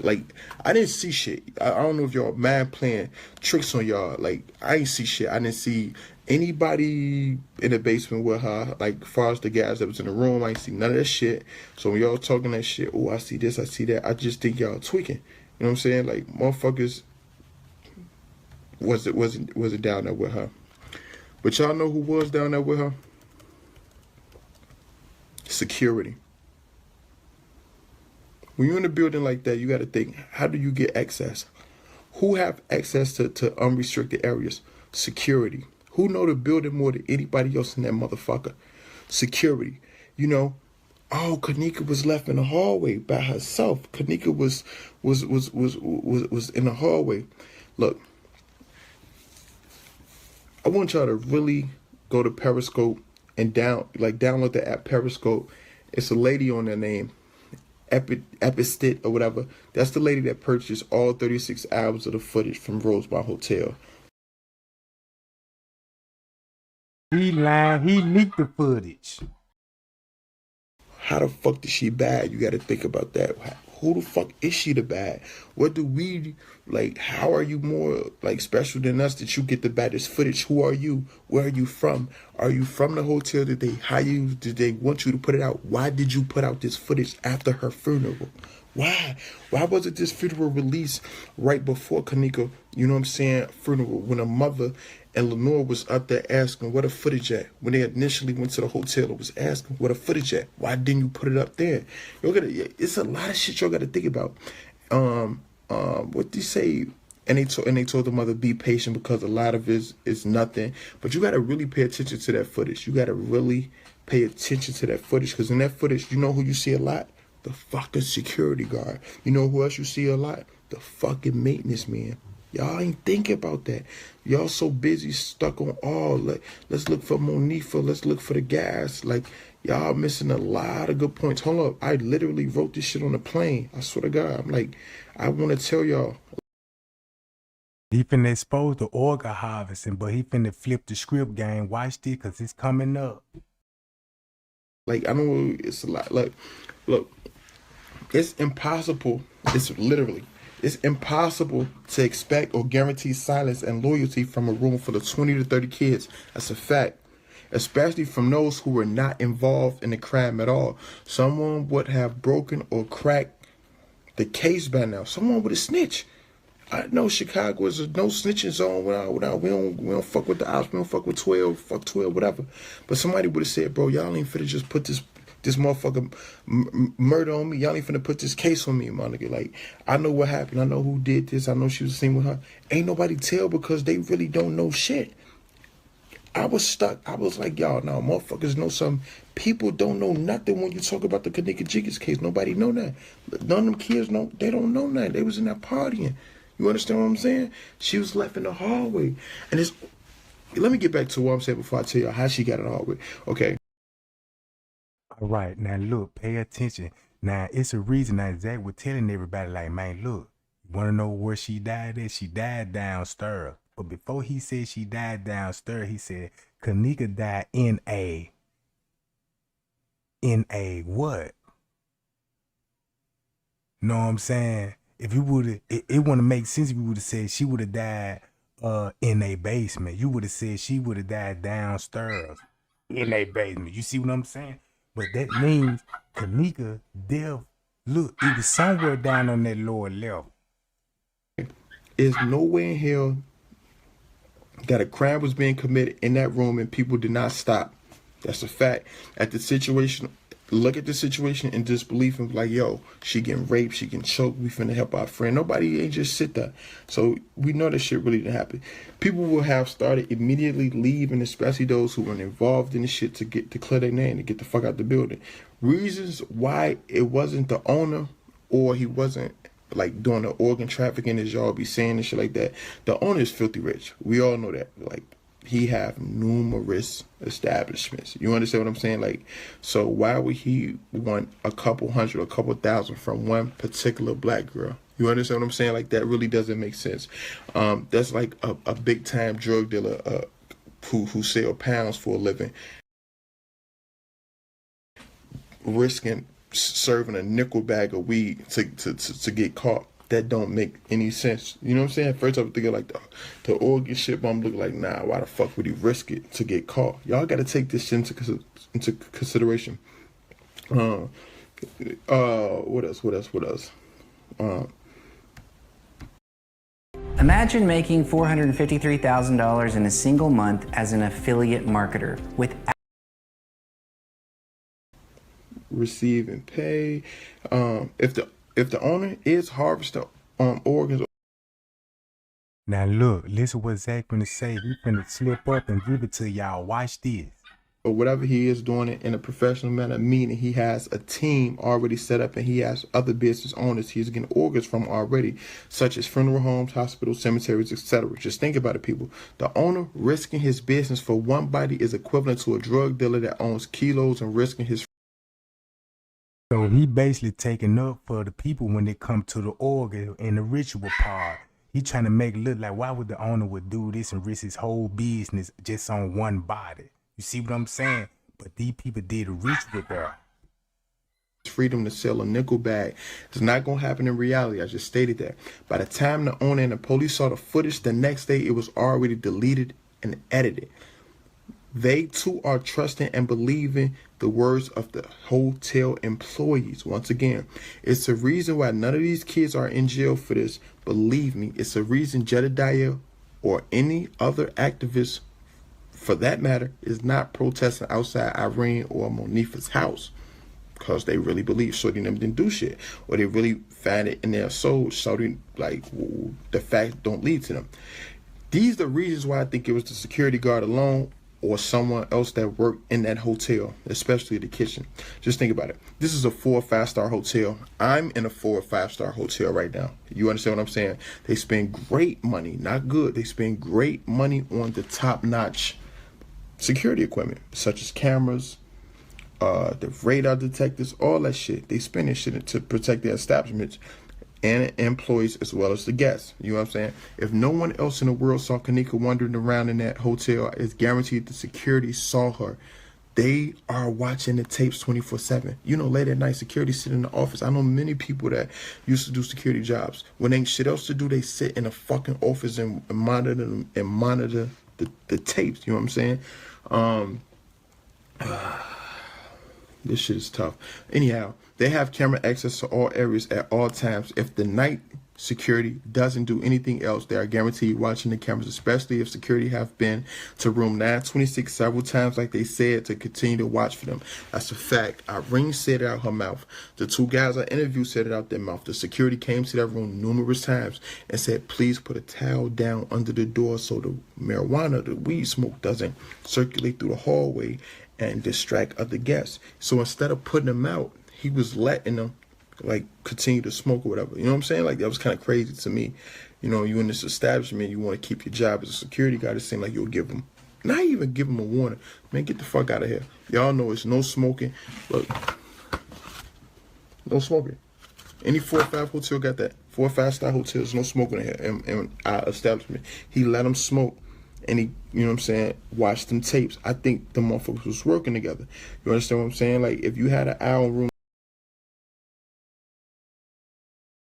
Like, I didn't see shit. I don't know if y'all mad playing tricks on y'all. Like, I ain't see shit. I didn't see anybody in the basement with her. Like, as far as the guys that was in the room, I ain't see none of that shit. So when y'all talking that shit, oh, I see this, I see that, I just think y'all tweaking. You know what I'm saying? Like, motherfuckers wasn't down there with her. But y'all know who was down there with her? Security. When you're in a building like that, you got to think, how do you get access? Who have access to unrestricted areas? Security. Who know the building more than anybody else in that motherfucker? Security. You know, oh, Kenneka was left in the hallway by herself. Kenneka was in the hallway. Look, I want y'all to really go to Periscope and download the app Periscope. It's a lady on there named Epistit or whatever. That's the lady that purchased all 36 albums of the footage from Rosemont Hotel.
He lied. He leaked the footage.
How the fuck did she bad? You got to think about that. who the fuck is she the bad? What do we, like, how are you more, like, special than us that you get the baddest footage? Who are you? Where are you from? Are you from the hotel? Did they hire you? Did they want you to put it out? Why did you put out this footage after her funeral? Why? Why wasn't this funeral released right before Kenneka, you know what I'm saying, funeral, when her mother and Lenore was up there asking where the footage at? When they initially went to the hotel, it was asking where the footage at. Why didn't you put it up there? It's a lot of shit y'all gotta think about. What do you say? And they told the mother, be patient because a lot of it is nothing. But you gotta really pay attention to that footage. You gotta really pay attention to that footage, because in that footage, you know who you see a lot? The fucking security guard. You know who else you see a lot? The fucking maintenance man. Y'all ain't thinking about that. Y'all so busy stuck on like, let's look for Monifa, let's look for the gas. Like, y'all missing a lot of good points. Hold up, I literally wrote this shit on the plane. I swear to God, I'm like, I want to tell y'all.
He finna expose the organ harvesting, but he finna flip the script game. Watch this, cause it's coming up.
Like, I know it's a lot. Like, look, it's impossible. It's impossible to expect or guarantee silence and loyalty from a room full of 20 to 30 kids. That's a fact. Especially from those who were not involved in the crime at all. Someone would have broken or cracked the case by now. Someone would have snitched. I know Chicago is a no snitching zone. We don't fuck with the ops. We don't fuck with 12. Fuck 12, whatever. But somebody would have said, bro, y'all ain't finna just put this motherfucker murder on me. Y'all ain't finna put this case on me, my nigga. Like, I know what happened. I know who did this. I know she was seen with her. Ain't nobody tell because they really don't know shit. I was stuck. I was like, y'all, now motherfuckers know something. People don't know nothing when you talk about the Kenneka Jenkins case. Nobody know that. None of them kids know. They don't know that. They was in that partying. You understand what I'm saying? She was left in the hallway. And it's, let me get back to what I'm saying before I tell you how she got in the hallway. Okay.
All right, now look, pay attention. Now, it's a reason that Zack was telling everybody, like, man, look, you want to know where she died at? She died downstairs. But before he said she died downstairs, he said Kenneka died in a what? Know what I'm saying? If you would, it wouldn't make sense if you would have said she would have died in a basement. You would have said she would have died downstairs in a basement. You see what I'm saying? But that means Kenneka death, look, it was somewhere down on that lower level.
There's nowhere in hell that a crime was being committed in that room and people did not stop. That's a fact. At the situation, look at the situation in disbelief and like, yo, she getting raped, she getting choked, we finna help our friend. Nobody ain't just sit there. So we know that shit really didn't happen. People will have started immediately leaving, especially those who were involved in the shit to clear their name, to get the fuck out the building. Reasons why it wasn't the owner or he wasn't like doing the organ trafficking as y'all be saying and shit like that. The owner is filthy rich. We all know that. Like, he have numerous establishments. You understand what I'm saying? Like, so why would he want a couple hundred, a couple thousand from one particular black girl? You understand what I'm saying? Like, that really doesn't make sense. That's like a big time drug dealer who sell pounds for a living, risking serving a nickel bag of weed to get caught. That don't make any sense. You know what I'm saying? First I was thinking like the organ shit, but I'm looking like, nah, why the fuck would he risk it to get caught? Y'all got to take this shit into consideration. What else?
Imagine making $453,000 in a single month as an affiliate marketer with
receiving pay. If the owner is harvesting organs.
Now look, listen what Zack finna say. He finna slip up and give it to y'all. Watch this.
Or whatever he is doing it in a professional manner, meaning he has a team already set up and he has other business owners he's getting organs from already, such as funeral homes, hospitals, cemeteries, etc. Just think about it, people. The owner risking his business for one body is equivalent to a drug dealer that owns kilos and risking his.
So he basically taking up for the people when they come to the organ in the ritual part. He trying to make it look like, why would the owner would do this and risk his whole business just on one body? You see what I'm saying? But these people did a ritual there.
freedom to sell a nickel bag. It's not going to happen in reality. I just stated that. By the time the owner and the police saw the footage the next day, it was already deleted and edited. They too are trusting and believing the words of the hotel employees. Once again, it's a reason why none of these kids are in jail for this. Believe me, it's a reason Jedediah or any other activist, for that matter, is not protesting outside Irene or Monifa's house, because they really believe Shorty and them didn't do shit, or they really find it in their soul. Shorty, like, the facts don't lead to them. These are the reasons why I think it was the security guard alone or someone else that worked in that hotel, especially the kitchen. Just think about it. This is a 4 or 5 star hotel. I'm in a 4 or 5 star hotel right now. You understand what I'm saying? They spend great money, not good. They spend great money on the top notch security equipment, such as cameras, the radar detectors, all that shit. They spend this shit to protect their establishments and employees as well as the guests. You know what I'm saying? If no one else in the world saw Kenneka wandering around in that hotel, it's guaranteed the security saw her. They are watching the tapes 24/7. You know, late at night, security sit in the office. I know many people that used to do security jobs. When ain't shit else to do, they sit in a fucking office and monitor the tapes. You know what I'm saying? This shit is tough. Anyhow, they have camera access to all areas at all times. If the night security doesn't do anything else, they are guaranteed watching the cameras, especially if security have been to room 926 several times, like they said, to continue to watch for them. That's a fact. Irene said it out her mouth. The 2 guys I interviewed said it out their mouth. The security came to that room numerous times and said, please put a towel down under the door so the marijuana, the weed smoke, doesn't circulate through the hallway and distract other guests. So instead of putting them out, he was letting them like continue to smoke or whatever. You know what I'm saying? Like, that was kind of crazy to me. You know, you in this establishment, you want to keep your job as a security guard. It seemed like you'll give them, not even give them a warning. Man, get the fuck out of here. Y'all know it's no smoking. Look, no smoking. Any 4 or 5 hotel got that. 4 or 5 star hotels, no smoking in here. And our establishment, he let them smoke. And he, you know what I'm saying, watched them tapes. I think the motherfuckers was working together. You understand what I'm saying? Like, if you had an hour room.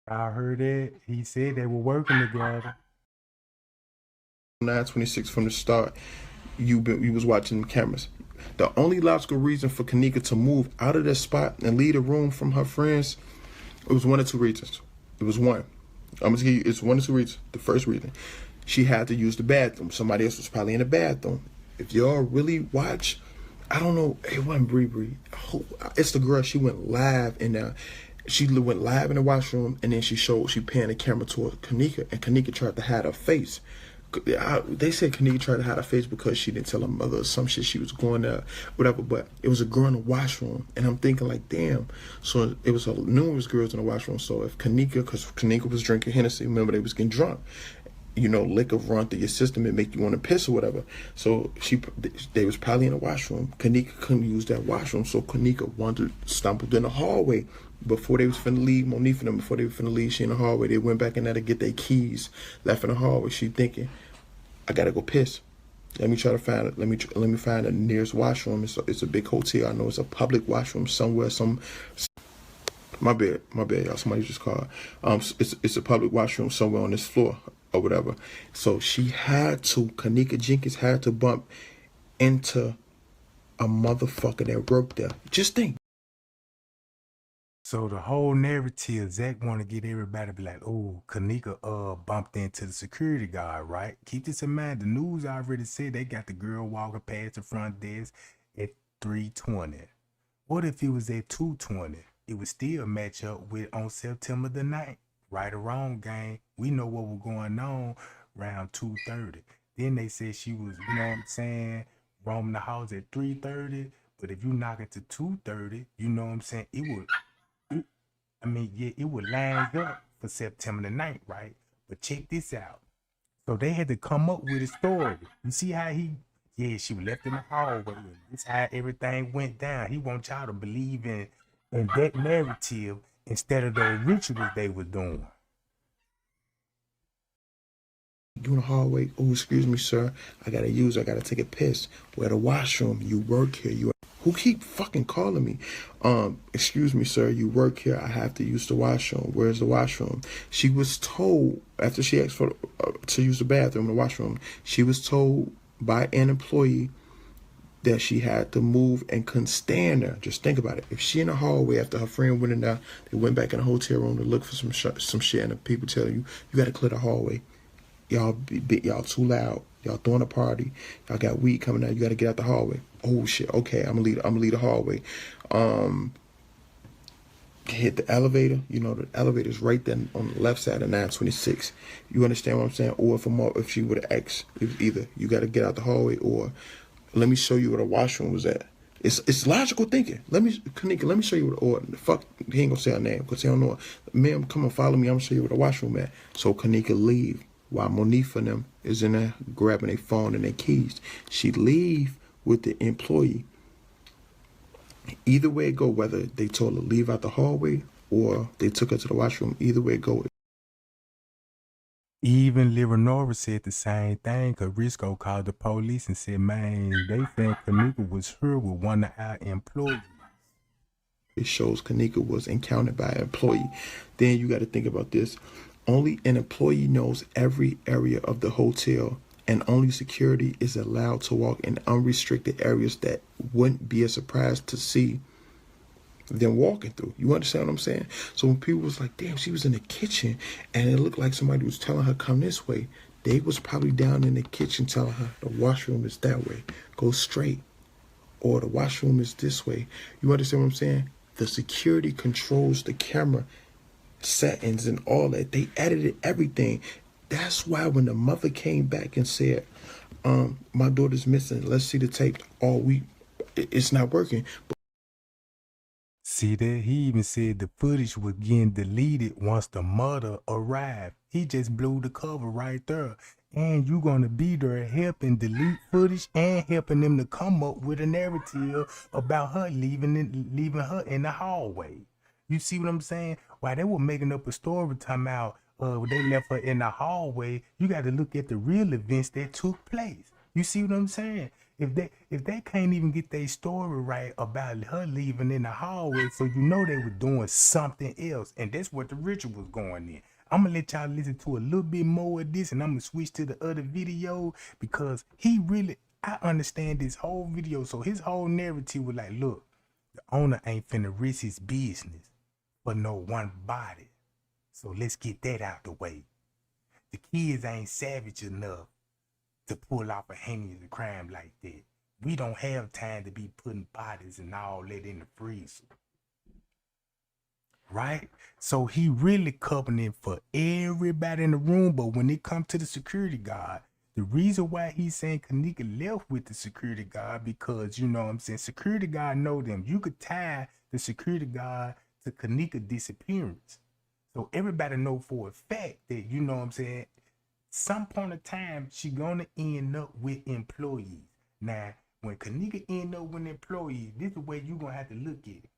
I heard it. He said they were working together.
926 from the start, you was watching the cameras. The only logical reason for Kenneka to move out of that spot and leave the room from her friends, it was 1 or 2 reasons. It was one. I'm gonna give you, it's 1 or 2 reasons. The first reason, she had to use the bathroom. Somebody else was probably in the bathroom. If y'all really watch, I don't know, it wasn't Bree. It's the girl. She went live in there. She went live in the washroom, and then she panned the camera toward Kenneka, and Kenneka tried to hide her face. They said Kenneka tried to hide her face because she didn't tell her mother or some shit. She was going there, whatever. But it was a girl in the washroom, and I'm thinking like, damn. So it was numerous girls in the washroom. So if Kenneka, because Kenneka was drinking Hennessy, remember they was getting drunk. You know, liquor run through your system and make you want to piss or whatever. So they was probably in the washroom. Kenneka couldn't use that washroom, so Kenneka stumbled in the hallway. Before they was finna leave, Monifa and them, before they were finna leave, she in the hallway. They went back in there to get their keys, left in the hallway. She thinking, I gotta go piss. Let me try to find it. Let me find the nearest washroom. It's a big hotel. I know it's a public washroom somewhere. My bad, y'all. Somebody just called. It's a public washroom somewhere on this floor or whatever. So Kenneka Jenkins had to bump into a motherfucker that worked there. Just think.
So the whole narrative, Zack want to get everybody to be like, oh, Kenneka bumped into the security guard, right? Keep this in mind. The news already said they got the girl walking past the front desk at 3:20. What if it was at 2:20? It would still match up with on September the 9th. Right or wrong, gang. We know what was going on around 2:30. Then they said she was, you know what I'm saying, roaming the house at 3:30. But if you knock it to 2:30, you know what I'm saying, it would line up for September the 9th, right? But check this out. So they had to come up with a story. You see how she was left in the hallway. This how everything went down. He wants y'all to believe in that narrative instead of those rituals they were doing.
You in the hallway, oh, excuse me, sir. I gotta take a piss. Where the washroom? You work here. who keep fucking calling me. Excuse me, sir, you work here. I have to use the washroom. Where's the washroom? She was told, after she asked for to use the bathroom, the washroom, she was told by an employee that she had to move and couldn't stand there. Just think about it. If she in the hallway after her friend went in there, they went back in the hotel room to look for some shit, and the people tell you, you got to clear the hallway. Y'all too loud. Y'all throwing a party. Y'all got weed coming out. You got to get out the hallway. Oh shit. Okay, I'm gonna leave the hallway. Hit the elevator. You know the elevator's right there on the left side of 926. You understand what I'm saying? Or if she would have asked, either you got to get out the hallway, or let me show you where the washroom was at. It's logical thinking. Kenneka, let me show you or fuck, he ain't gonna say her name because he don't know her. Ma'am, come on, follow me. I'm gonna show you where the washroom at. So Kenneka leave while Monifa and them is in there grabbing their phone and their keys. She leave with the employee. Either way it go, whether they told her leave out the hallway or they took her to the washroom, either way it go.
Even Leonora said the same thing, because Risco called the police and said, man, they think Kenneka was here with one of our employees.
It shows Kenneka was encountered by an employee. Then you got to think about this. Only an employee knows every area of the hotel, and only security is allowed to walk in unrestricted areas that wouldn't be a surprise to see them walking through. You understand what I'm saying? So when people was like, damn, she was in the kitchen and it looked like somebody was telling her come this way, they was probably down in the kitchen telling her the washroom is that way, go straight, or the washroom is this way. You understand what I'm saying? The security controls the camera settings and all that. They edited everything. That's why when the mother came back and said, my daughter's missing, let's see the tape, it's not working.
See that? He even said the footage was getting deleted once the mother arrived. He just blew the cover right there. And you gonna be there helping delete footage and helping them to come up with a narrative about her leaving her in the hallway. You see what I'm saying? While they were making up a story talking about they left her in the hallway, you got to look at the real events that took place. You see what I'm saying? If they can't even get their story right about her leaving in the hallway, so you know they were doing something else, and that's what the ritual was going in. I'm gonna let y'all listen to a little bit more of this, and I'm gonna switch to the other video because I understand this whole video. So his whole narrative was like, look, the owner ain't finna risk his business for no one body. So let's get that out the way. The kids ain't savage enough to pull off a heinous crime like that. We don't have time to be putting bodies and all that in the freezer. Right? So he really covering for everybody in the room, but when it comes to the security guard, the reason why he's saying Kenneka left with the security guard, because, you know what I'm saying, security guard know them. You could tie the security guard to Kenneka disappearance. So everybody know for a fact that, you know what I'm saying, some point of time, she gonna end up with employees. Now, when Kenneka end up with employees, this is the way you gonna have to look at it.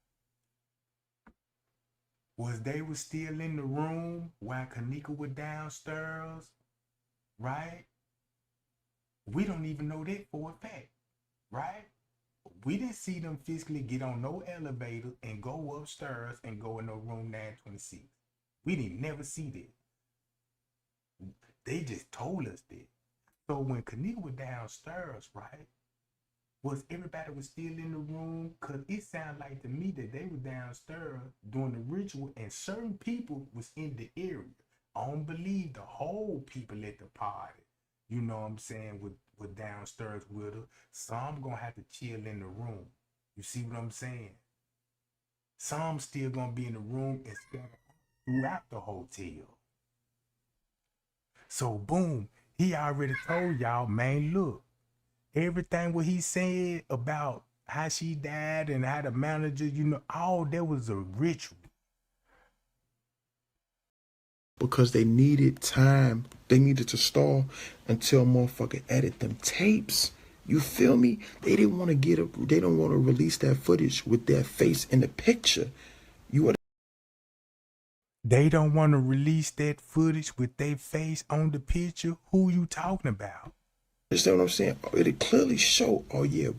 Was they was still in the room while Kenneka was downstairs, right? We don't even know that for a fact, right? We didn't see them physically get on no elevator and go upstairs and go in no room 926. We didn't never see that. They just told us that. So when Kenneka was downstairs, right, was everybody was still in the room? Because it sounded like to me that they were downstairs doing the ritual and certain people was in the area. I don't believe the whole people at the party, you know what I'm saying, were downstairs with her. Some gonna have to chill in the room. You see what I'm saying? Some still gonna be in the room and scattered throughout the hotel. So boom, he already told y'all, man, look, everything what he said about how she died and how the manager, you know, all that was a ritual.
Because they needed time. They needed to stall until motherfucker edit them tapes. You feel me? They didn't want to they don't want to release that footage with their face in the picture.
They don't want to release that footage with their face on the picture. Who you talking about?
Understand what I'm saying? It clearly showed, oh yeah,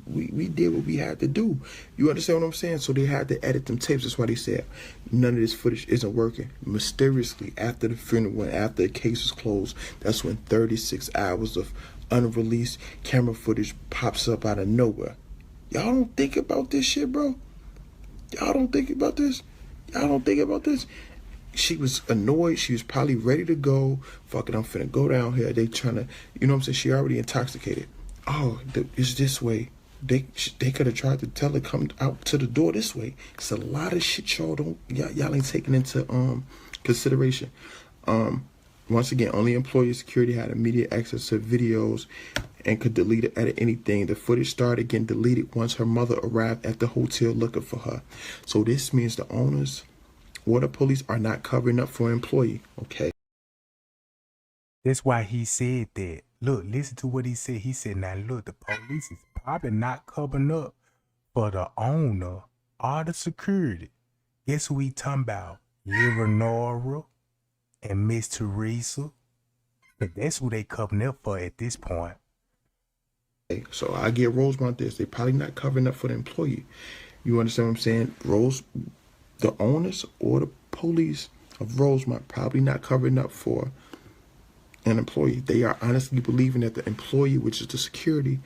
we did what we had to do. You understand what I'm saying? So they had to edit them tapes. That's why they said none of this footage isn't working. Mysteriously, after the funeral, after the case was closed, that's when 36 hours of unreleased camera footage pops up out of nowhere. Y'all don't think about this shit, bro? Y'all don't think about this? Y'all don't think about this? She was annoyed. She was probably ready to go. Fuck it, I'm finna go down here. They trying to, you know what I'm saying? She already intoxicated. Oh, it's this way. They could have tried to tell her come out to the door this way. It's a lot of shit y'all ain't taking into consideration. Once again, only employee security had immediate access to videos and could delete it at anything. The footage started getting deleted once her mother arrived at the hotel looking for her. So this means the owners or the police are not covering up for an employee, okay?
That's why he said that. Look, listen to what he said. He said, now look, the police is probably not covering up for the owner or the security. Guess who he talking about? Leonora and Miss Teresa. But that's who they covering up for at this point.
So I get Rosemont this. They probably not covering up for the employee. You understand what I'm saying? The owners or the police of Rosemont probably not covering up for an employee. They are honestly believing that the employee, which is the security,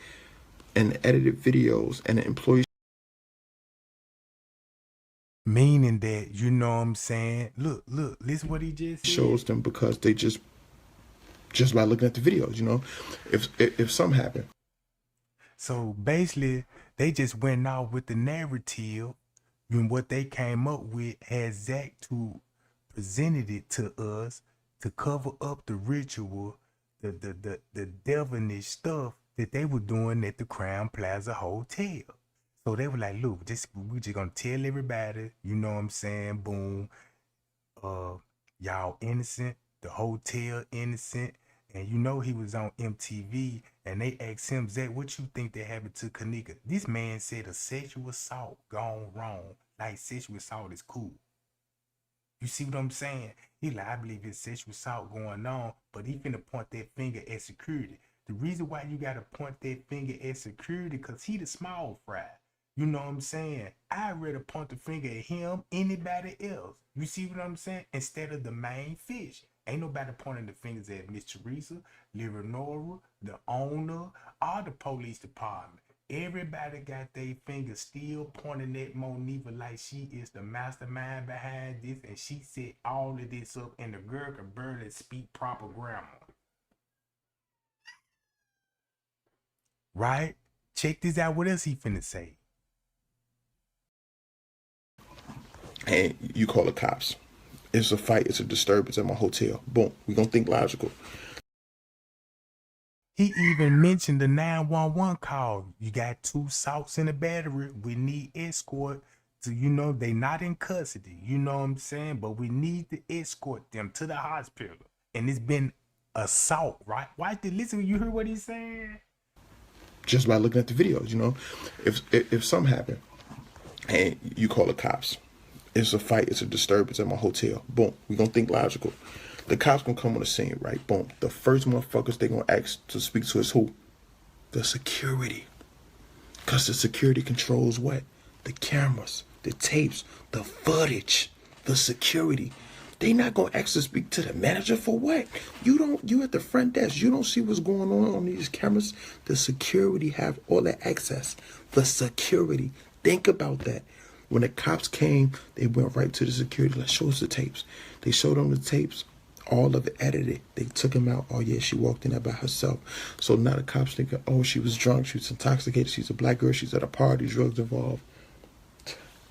and the edited videos, and the employee.
Meaning that, you know what I'm saying? Look, listen what he just said.
Shows them because they just by looking at the videos, you know, if something happened.
So basically, they just went out with the narrative. And what they came up with had Zack to presented it to us to cover up the ritual, the devilish stuff that they were doing at the Crown Plaza Hotel. So they were like, look, we just gonna tell everybody, you know what I'm saying? Boom. Y'all innocent, the hotel innocent. And you know he was on MTV, and they asked him, Zack, what you think that happened to Kenneka? This man said a sexual assault gone wrong. Like sexual assault is cool. You see what I'm saying? He like, I believe it's sexual assault going on, but he finna point that finger at security. The reason why you gotta point that finger at security, cause he the small fry. You know what I'm saying? I'd rather point the finger at him, anybody else. You see what I'm saying? Instead of the main fish. Ain't nobody pointing the fingers at Miss Teresa, Leonora, the owner, or the police department. Everybody got their fingers still pointing at Monifa like she is the mastermind behind this, and she set all of this up, and the girl can barely speak proper grammar. Right? Check this out. What else he finna say?
And you call the cops. It's a fight. It's a disturbance at my hotel. Boom. We gonna think logical.
He even mentioned the 911 call. You got 2 assaults in the battery. We need escort to, you know, they not in custody. You know what I'm saying? But we need to escort them to the hospital. And it's been assault, right? Why did listen? You heard what he's saying?
Just by looking at the videos, you know, if something happened and you call the cops, it's a fight. It's a disturbance at my hotel. Boom. We gonna think logical. The cops gonna come on the scene, right? Boom. The first motherfuckers they gonna ask to speak to is who? The security. Because the security controls what? The cameras, the tapes, the footage, the security. They not gonna ask to speak to the manager for what? You at the front desk, you don't see what's going on these cameras. The security have all the access. The security. Think about that. When the cops came, they went right to the security. Let's show us the tapes. They showed them the tapes. All of it edited. They took him out. Oh yeah, she walked in there by herself. So now the cops think, oh, she was drunk, she was intoxicated, she's a black girl, she's at a party, drugs involved.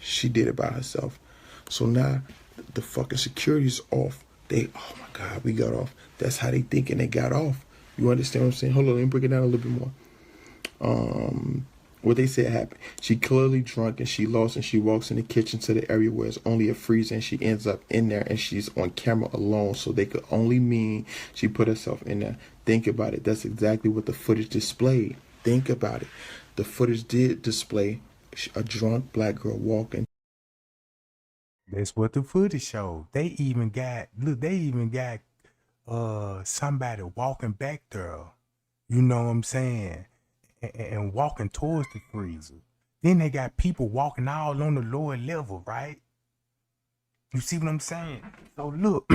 She did it by herself. So now the fucking security's off. Oh my God, we got off. That's how they thinking they got off. You understand what I'm saying? Hold on, let me break it down a little bit more. What they said happened. She clearly drunk and she lost, and she walks in the kitchen to the area where it's only a freezer, and she ends up in there, and she's on camera alone, so they could only mean she put herself in there. Think about it. That's exactly what the footage displayed. Think about it. The footage did display a drunk black girl walking.
That's what the footage showed. They even got somebody walking back there. You know what I'm saying? And walking towards the freezer. Then they got people walking all on the lower level, right? You see what I'm saying? So look,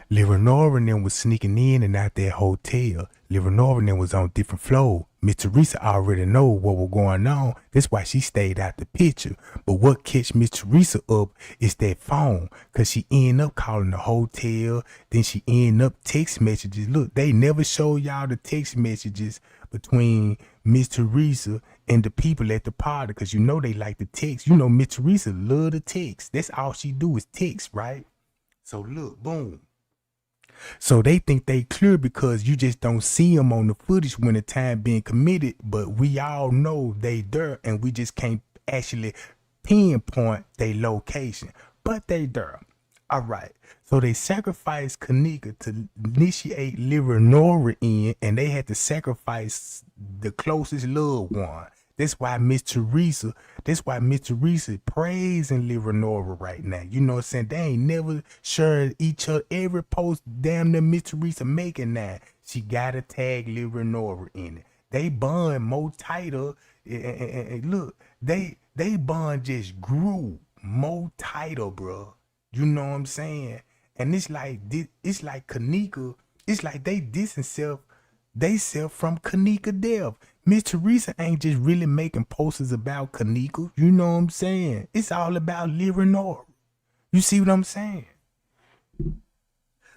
Leonora and them was sneaking in and out that hotel. Leonora and them was on different floors. Miss Teresa already know what was going on. That's why she stayed out the picture. But what catch Miss Teresa up is that phone. Cause she end up calling the hotel. Then she end up text messages. Look, they never show y'all the text messages between Miss Teresa and the people at the party. Cause you know they like to text. You know Miss Teresa love to text. That's all she do is text, right? So look, boom. So they think they clear because you just don't see them on the footage when the time being committed, but we all know they there and we just can't actually pinpoint their location, but they there. All right. So they sacrificed Kenneka to initiate Leonora in, and they had to sacrifice the closest loved one. That's why Miss Teresa praising Leonora right now. You know what I'm saying? They ain't never shared each other. Every post damn near Miss Teresa making that. She gotta tag Leonora in it. They bond more tighter. And look, they bond just grew more tighter, bro. You know what I'm saying? And it's like Kenneka, it's like they distance they self from Kenneka death. Miss Teresa ain't just really making posters about Kenneka. You know what I'm saying? It's all about Leonora. You see what I'm saying?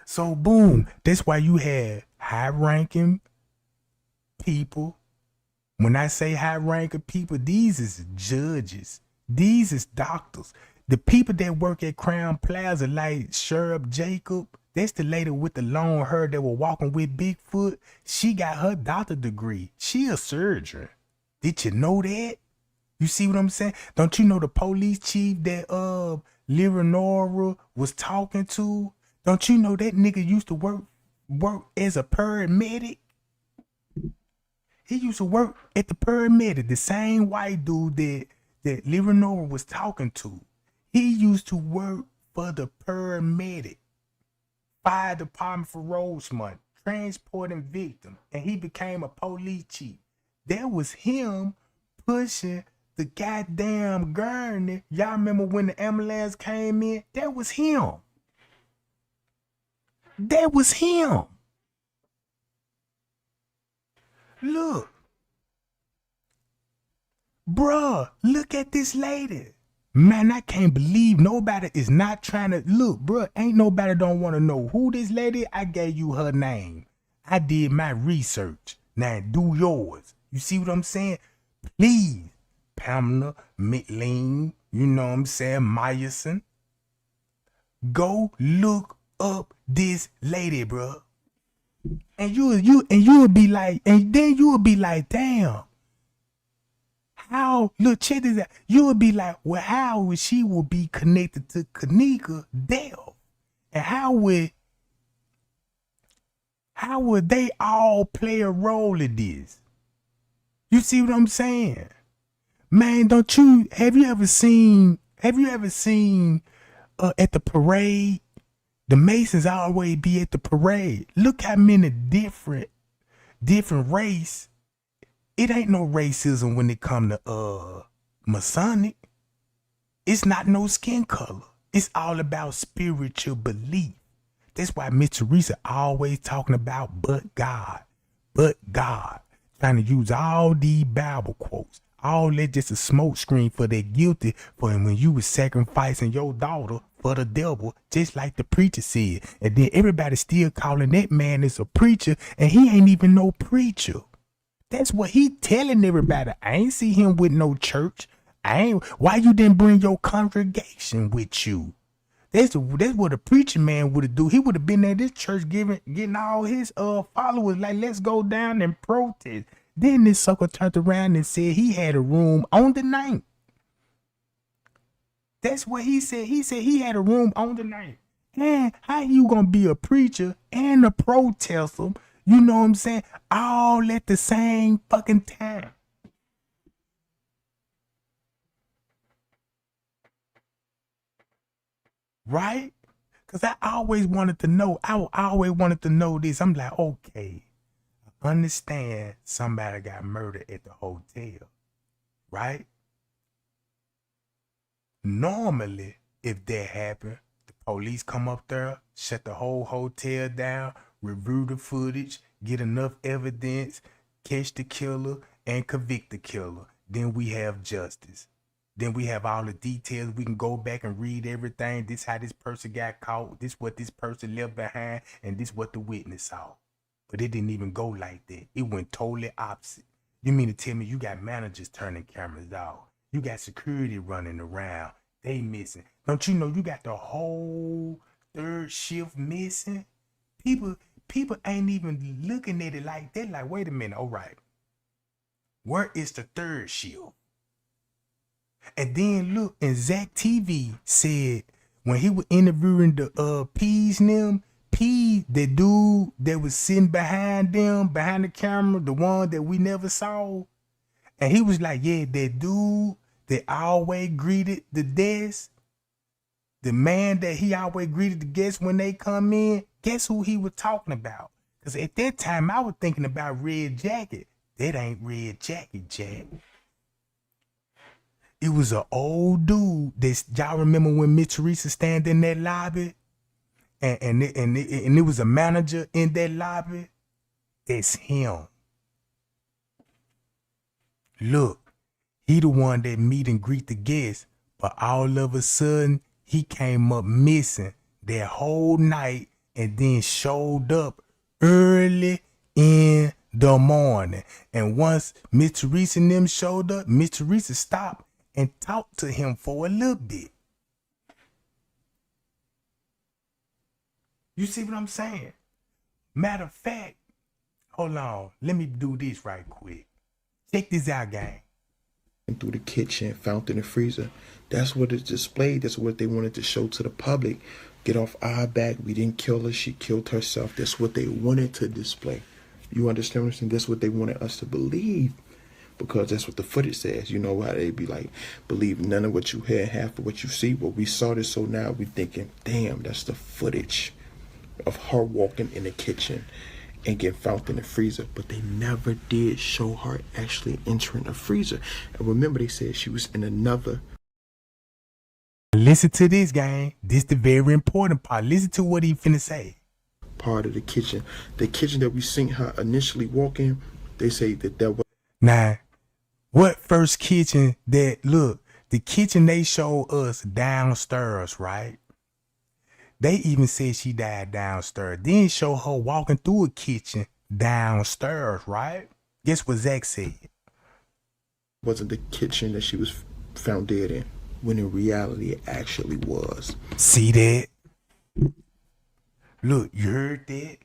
So boom, that's why you had high-ranking people. When I say high-ranking people, these is judges. These is doctors. The people that work at Crown Plaza, like Sheriff Jacob, that's the lady with the long hair that was walking with Bigfoot. She got her doctor degree. She a surgeon. Did you know that? You see what I'm saying? Don't you know the police chief that Leonora was talking to? Don't you know that nigga used to work as a paramedic? He used to work at the paramedic, the same white dude that Leonora was talking to. He used to work for the paramedic, fire department for Rosemont, transporting victims, and he became a police chief. That was him pushing the goddamn gurney. Y'all remember when the ambulance came in? That was him. That was him. Look. Bruh, look at this lady. Man, I can't believe nobody is not trying to look, bruh. Ain't nobody don't want to know who this lady. I gave you her name. I did my research. Now do yours. You see what I'm saying? Please, Pamela McLean, you know what I'm saying, Myerson. Go look up this lady, bruh. And you'll be like, and then you'll be like, damn. How, look, check this out. You would be like, well, how she will be connected to Kenneka death? And how would they all play a role in this? You see what I'm saying? Man, have you ever seen at the parade? The Masons always be at the parade. Look how many different race. It ain't no racism when it come to Masonic. It's not no skin color. It's all about spiritual belief. That's why Miss Teresa always talking about but God. Trying to use all these Bible quotes. All that just a smoke screen for their guilty for when you was sacrificing your daughter for the devil, just like the preacher said. And then everybody still calling that man as a preacher, and he ain't even no preacher. That's what he telling everybody. I ain't see him with no church. Why you didn't bring your congregation with you? That's what a preacher man would have do. He would have been at this church getting all his followers like, let's go down and protest. Then this sucker turned around and said he had a room on the night. That's what he said. He said he had a room on the night. And how you gonna be a preacher and a protester? You know what I'm saying? All at the same fucking time. Right? Because I always wanted to know. I always wanted to know this. I'm like, okay, understand somebody got murdered at the hotel, right? Normally, if that happened, the police come up there, shut the whole hotel down, review the footage, get enough evidence, catch the killer, and convict the killer. Then we have justice. Then we have all the details. We can go back and read everything. This how this person got caught. This what this person left behind. And this what the witness saw. But it didn't even go like that. It went totally opposite. You mean to tell me you got managers turning cameras off? You got security running around. They missing. Don't you know you got the whole third shift missing? People ain't even looking at it like that. Like, wait a minute. All right. Where is the third shift? And then look, and Zack TV said when he was interviewing the P's and them, P, the dude that was sitting behind them, behind the camera, the one that we never saw. And he was like, yeah, that dude that always greeted the guests, the man that he always greeted the guests when they come in, guess who he was talking about? Because at that time, I was thinking about Red Jacket. That ain't Red Jacket, Jack. It was an old dude that y'all remember when Miss Teresa stand in that lobby, and it was a manager in that lobby. It's him. Look, he the one that meet and greet the guests, but all of a sudden he came up missing that whole night, and then showed up early in the morning. And once Miss Teresa and them showed up, Miss Teresa stopped and talked to him for a little bit. You see what I'm saying? Matter of fact, hold on. Let me do this right quick. Check this out, gang.
And through the kitchen, fountain, and freezer. That's what it's displayed. That's what they wanted to show to the public. Get off our back. We didn't kill her. She killed herself. That's what they wanted to display. You understand what I'm saying? That's what they wanted us to believe. Because that's what the footage says. You know how they be like, believe none of what you hear, half of what you see. But we saw this, so now we thinking, damn, that's the footage of her walking in the kitchen and getting found in the freezer. But they never did show her actually entering a freezer. And remember, they said she was in another.
Listen to this, gang. This the very important part. Listen to what he finna say.
Part of the kitchen. The kitchen that we seen her initially walk in, they say that was.
Now, what first kitchen that, look, the kitchen they showed us downstairs, right? They even said she died downstairs. Then show her walking through a kitchen downstairs, right? Guess what Zack said?
Wasn't the kitchen that she was found dead in, when in reality it actually was.
See that? Look, you heard that?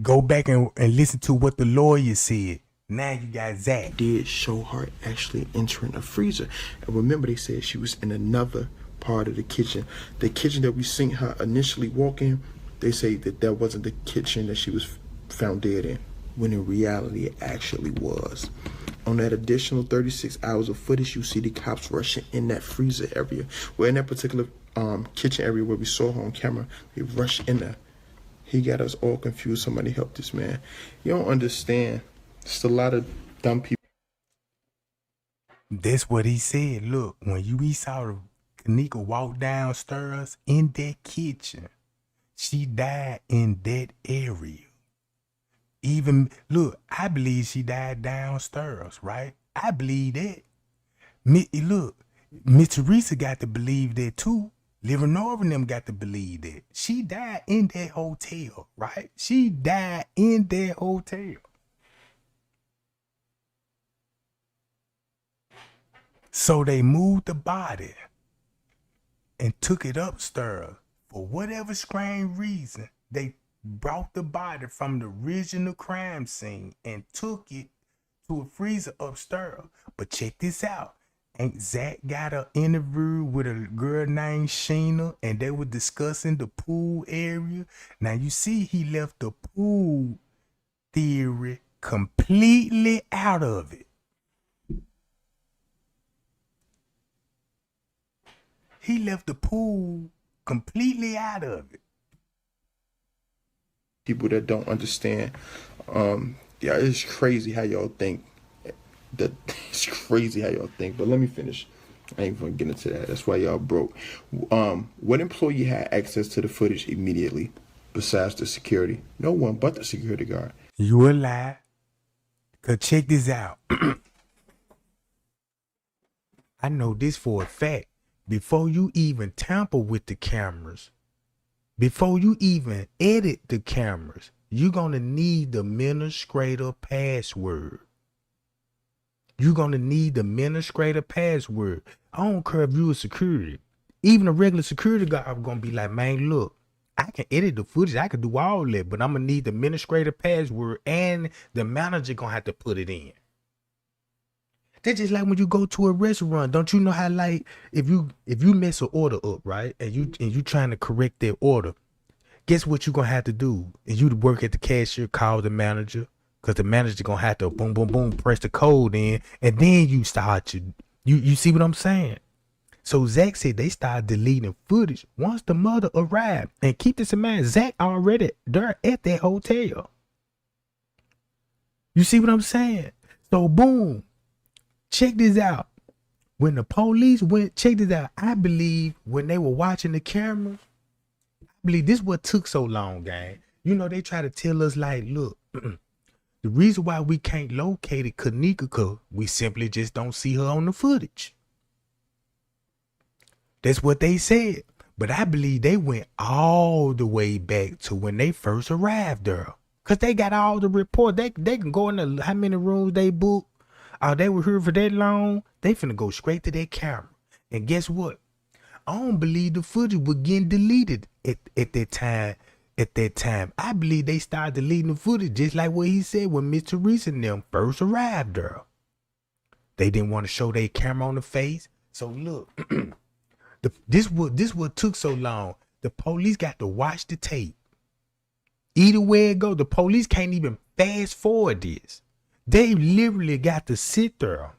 Go back and listen to what the lawyer said. Now you got Zack.
Did show her actually entering a freezer. And remember, they said she was in another part of the kitchen. The kitchen that we seen her initially walk in, they say that wasn't the kitchen that she was found dead in, when in reality it actually was. On that additional 36 hours of footage, you see the cops rushing in that freezer area. Well, in that particular kitchen area where we saw her on camera, they rushed in there. He got us all confused. Somebody help this man. You don't understand. It's a lot of dumb people.
That's what he said. Look, when we saw Kenneka walk downstairs in that kitchen, she died in that area. Even, look, I believe she died downstairs, right? I believe that. Look, Miss Teresa got to believe that too. Leonora and them got to believe that. She died in that hotel, right? She died in that hotel. So they moved the body and took it upstairs. For whatever strange reason, they brought the body from the original crime scene and took it to a freezer upstairs. But check this out. Ain't Zack got an interview with a girl named Sheena, and they were discussing the pool area. Now you see he left the pool theory completely out of it. He left the pool completely out of it.
People that don't understand Yeah, it's crazy how y'all think. It's crazy how y'all think. But let me finish. I ain't gonna get into that. That's why y'all broke. What employee had access to the footage immediately besides the security? No one but the security guard.
You a lie. Cause check this out. I know this for a fact. Before you even tamper with the cameras, before you even edit the cameras, you're gonna need the administrator password. You're gonna need the administrator password. I don't care if you a security. Even a regular security guard gonna be like, man, look, I can edit the footage, I can do all that, but I'm gonna need the administrator password, and the manager gonna have to put it in. That's just like when you go to a restaurant. Don't you know how, like, if you mess an order up, right, and you trying to correct that order, guess what you gonna have to do? And you work at the cashier, call the manager, because the manager gonna have to boom, boom, boom, press the code in, and then you start you see what I'm saying? So Zack said they started deleting footage once the mother arrived. And keep this in mind, Zack already there at that hotel. You see what I'm saying? So boom, check this out. When the police went, check this out. I believe when they were watching the cameras, I believe this what took so long, gang. You know, they try to tell us like, look, the reason why we can't locate it, Kenneka, we simply just don't see her on the footage. That's what they said. But I believe they went all the way back to when they first arrived there. Because they got all the reports. They can go in how many rooms they booked. They were here for that long. They finna go straight to their camera. And guess what? I don't believe the footage was getting deleted at that time. At that time, I believe they started deleting the footage just like what he said when Miss Teresa and them first arrived there. They didn't want to show their camera on the face. So look, this what took so long. The police got to watch the tape. Either way it go, the police can't even fast forward this. They literally got to sit there,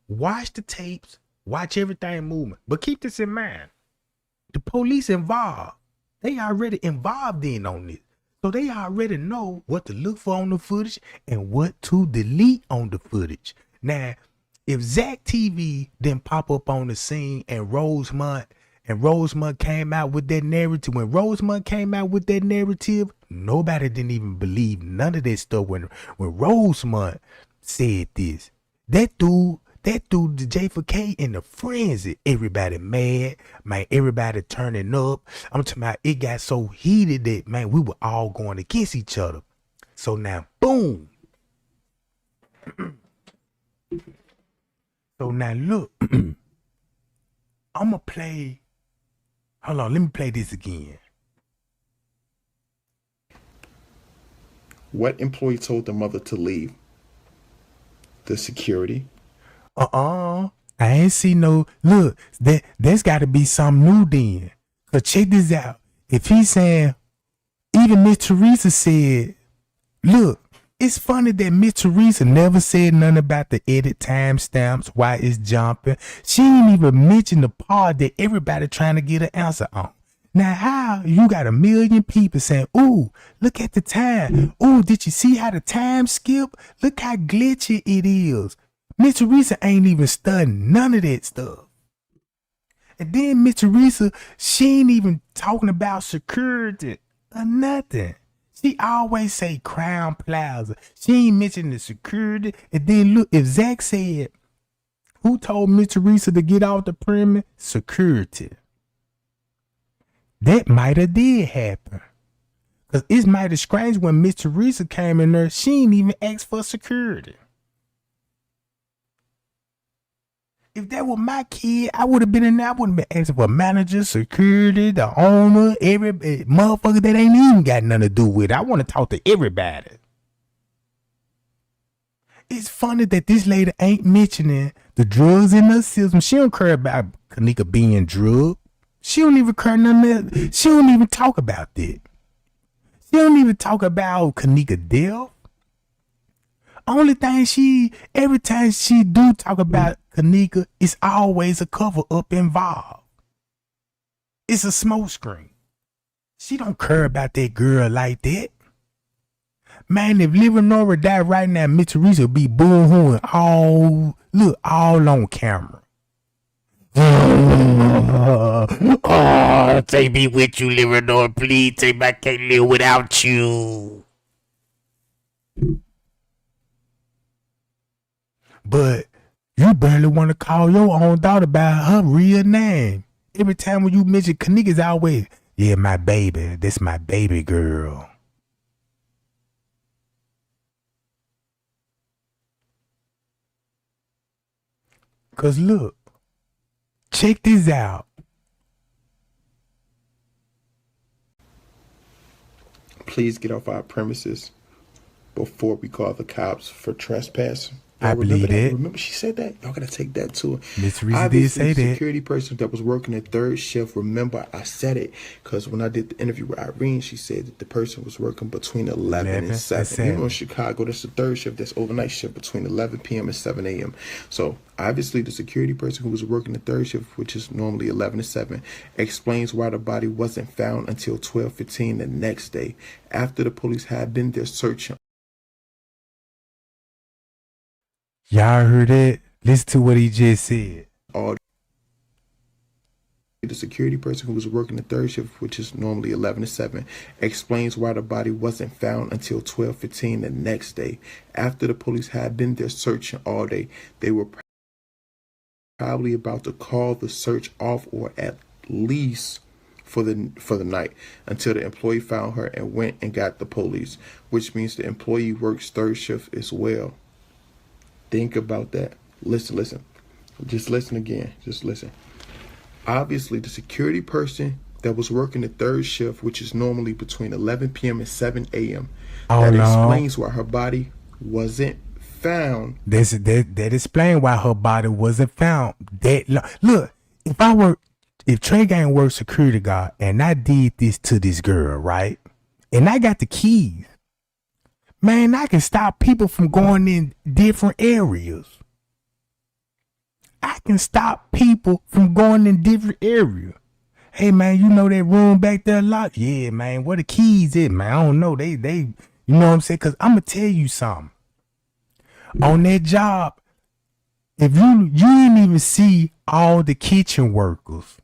watch the tapes, watch everything moving. But keep this in mind, the police involved. They already involved in on this. So they already know what to look for on the footage and what to delete on the footage. Now, if Zack TV didn't pop up on the scene and Rosemont came out with that narrative, when Rosemont came out with that narrative, nobody didn't even believe none of that stuff when Rosemont said this. That dude, the J4K in the frenzy, everybody mad, man, everybody turning up. I'm talking about it got so heated that, man, we were all going against each other. So now, boom. So now look, I'ma play, hold on, let me play this again.
What employee told the mother to leave? The security.
I ain't see no, look, there's gotta be something new then. Cause check this out. If he's saying, even Miss Teresa said, look, it's funny that Miss Teresa never said nothing about the edit timestamps, why it's jumping. She ain't even mention the part that everybody trying to get an answer on. Now, how you got 1 million people saying, ooh, look at the time. Ooh, did you see how the time skip? Look how glitchy it is. Miss Teresa ain't even studying none of that stuff. And then Miss Teresa, she ain't even talking about security or nothing. She always say Crown Plaza. She ain't mentioning the security. And then look, if Zack said, who told Miss Teresa to get off the premise? Security. That might have did happen. Because it's mighty strange when Miss Teresa came in there, she ain't even asked for security. If that were my kid, I would have been in there. I wouldn't have been asking for manager, security, the owner, every motherfucker that ain't even got nothing to do with it. I want to talk to everybody. It's funny that this lady ain't mentioning the drugs in her system. She don't care about Kenneka being drugged. She don't even care nothing else. She don't even talk about that. She don't even talk about Kenneka death. Only thing every time she do talk about Kenneka, it's always a cover up involved. It's a smoke screen. She don't care about that girl like that. Man, if Leonora died right now, Miss Teresa would be boo-hooing all on camera. Oh, take me with you, Leonora, please. Take me, I can't live without you. But you barely want to call your own daughter by her real name. Every time when you mention Kenneka's always, yeah, my baby. That's my baby girl. Cause look, check this out.
Please get off our premises before we call the cops for trespass.
I believe that.
Remember she said that? Y'all gotta take that to her.
Miss Teresa did say
the
that.
security person that was working the third shift, remember I said it, because when I did the interview with Irene, she said that the person was working between 11 and 7. You know, in Chicago, that's the third shift, that's overnight shift between 11 p.m. and 7 a.m. So obviously the security person who was working the third shift, which is normally 11 to 7, explains why the body wasn't found until 12:15 the next day, after the police had been there searching.
Y'all heard that? Listen to what he just said.
The security person who was working the third shift, which is normally 11 to 7, explains why the body wasn't found until 12:15 the next day, after the police had been there searching all day. They were probably about to call the search off, or at least for the night, until the employee found her and went and got the police, which means the employee works third shift as well. Think about that. Listen. Just listen again. Just listen. Obviously, the security person that was working the third shift, which is normally between 11 p.m. and 7 a.m., explains why her body wasn't found.
That explains why her body wasn't found. Look, if Trey Gang worked security guard and I did this to this girl, right? And I got the keys. Man, I can stop people from going in different areas. I can stop people from going in different areas. Hey, man, you know that room back there locked? Yeah, man, where the keys is, man? I don't know. They, you know what I'm saying? Because I'm going to tell you something. On that job, if you didn't even see all the kitchen workers.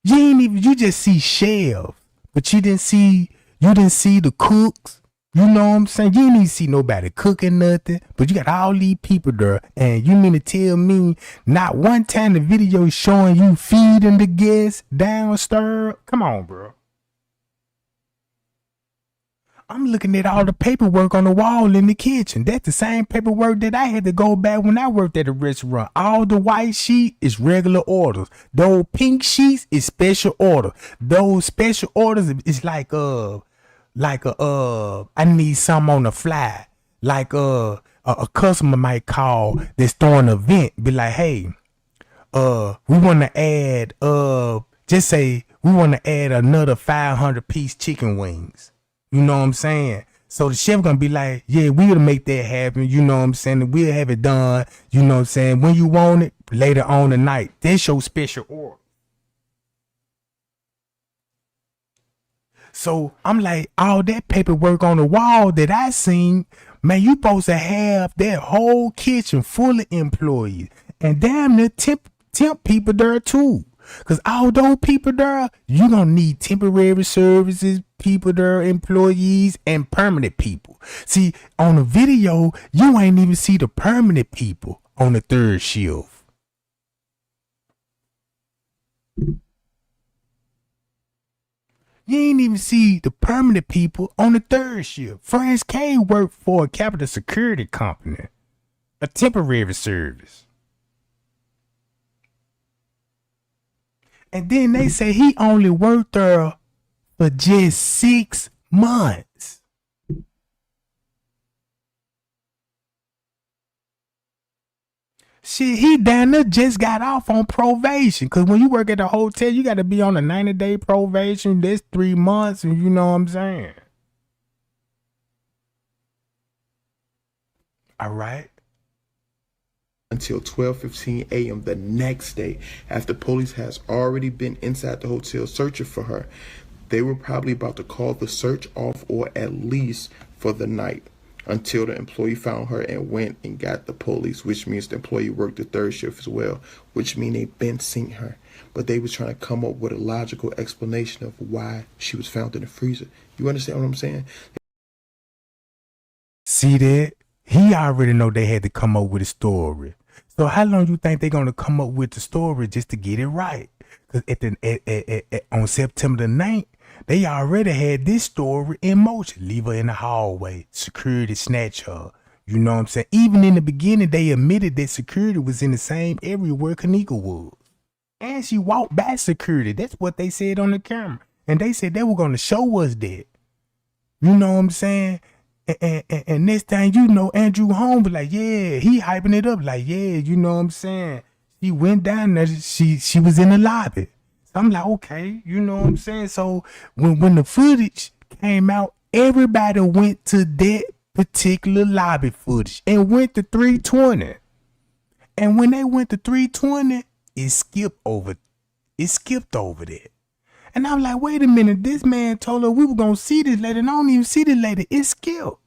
You just see shelves, but you didn't see the cooks. You know what I'm saying? You didn't even see nobody cooking nothing, but you got all these people there, and you mean to tell me not one time the video is showing you feeding the guests downstairs? Come on, bro. I'm looking at all the paperwork on the wall in the kitchen. That's the same paperwork that I had to go back when I worked at a restaurant. All the white sheet is regular orders. Those pink sheets is special order. Those special orders is like I need something on the fly. Like a customer might call that's throwing an event, be like, hey, we want to add just say we want to add another 500-piece chicken wings. You know what I'm saying? So the chef gonna be like, yeah, we'll make that happen. You know what I'm saying? We'll have it done. You know what I'm saying? When you want it, later on tonight. That's your special order. So I'm like, all that paperwork on the wall that I seen, man, you supposed to have that whole kitchen full of employees. And damn near temp people there too. Because all those people there, you gonna need temporary services, people there, employees, and permanent people. See, on the video, you ain't even see the permanent people on the third shift. You ain't even see the permanent people on the third shift. France K worked for a capital security company, a temporary service. And then they say he only worked there for just 6 months. Shit, he down there just got off on probation. Because when you work at the hotel, you got to be on a 90-day probation. That's 3 months, and you know what I'm saying. All right.
Until 12:15 a.m. the next day, after police has already been inside the hotel searching for her. They were probably about to call the search off, or at least for the night, until the employee found her and went and got the police, which means the employee worked the third shift as well, which means they been seen her. But they was trying to come up with a logical explanation of why she was found in the freezer. You understand what I'm saying?
See that? He already know they had to come up with a story. So how long you think they're gonna come up with the story just to get it right? Because on September the 9th, they already had this story in motion. Leave her in the hallway. Security snatch her. You know what I'm saying? Even in the beginning, they admitted that security was in the same area where Kenneka was. And she walked by security. That's what they said on the camera. And they said they were going to show us that. You know what I'm saying? And next thing you know, Andrew Holmes was like, yeah, he hyping it up. Like, yeah, you know what I'm saying? She went down there. She was in the lobby. So I'm like, okay, you know what I'm saying? So when the footage came out, everybody went to that particular lobby footage and went to 320. And when they went to 320, it skipped over that. And I'm like, wait a minute, this man told her we were gonna see this lady, and I don't even see this lady. It skipped.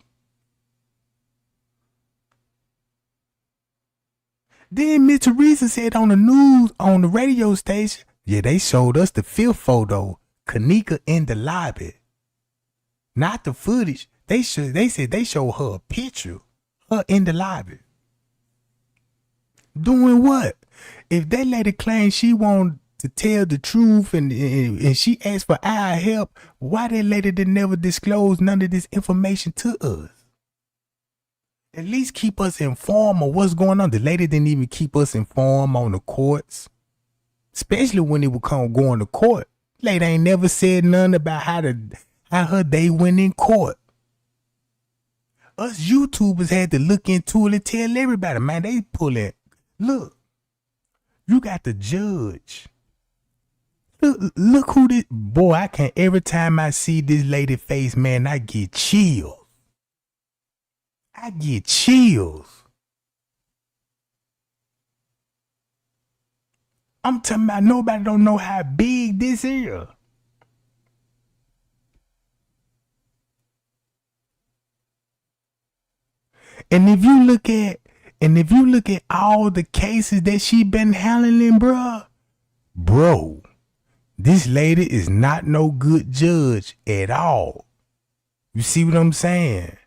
Then Miss Teresa said on the news, on the radio station, yeah, they showed us the fifth photo, Kenneka in the lobby. Not the footage. They said they showed her a picture, her in the lobby. Doing what? If that lady claims she wanted to tell the truth and she asked for our help, why that lady did never disclose none of this information to us? At least keep us informed of what's going on. The lady didn't even keep us informed on the courts, especially when it would come going to court. Lady ain't never said nothing about how her day went in court. Us YouTubers had to look into it and tell everybody, man, they pulling. Look, you got the judge. Look who this boy. I can't. Every time I see this lady face, man, I get chills. I get chills. I'm talking about nobody don't know how big this is. And if you look at all the cases that she been handling, bro, this lady is not no good judge at all. You see what I'm saying?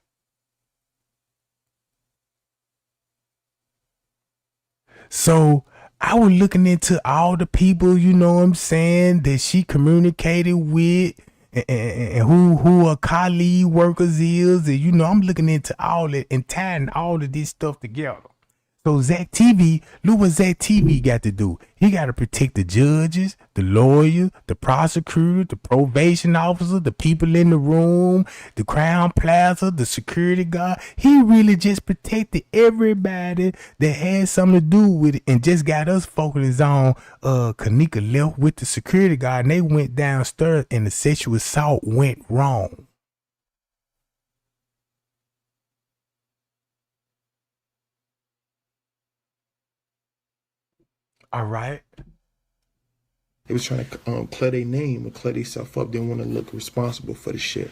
So I was looking into all the people, you know what I'm saying, that she communicated with and who her colleague workers is. And, you know, I'm looking into all that and tying all of this stuff together. So Zack TV, look what Zack TV got to do. He got to protect the judges, the lawyers, the prosecutor, the probation officer, the people in the room, the Crown Plaza, the security guard. He really just protected everybody that had something to do with it and just got us focused on Kenneka left with the security guard and they went downstairs and the sexual assault went wrong. All right.
They was trying to clear their name and clear themselves up. They want to look responsible for the shit.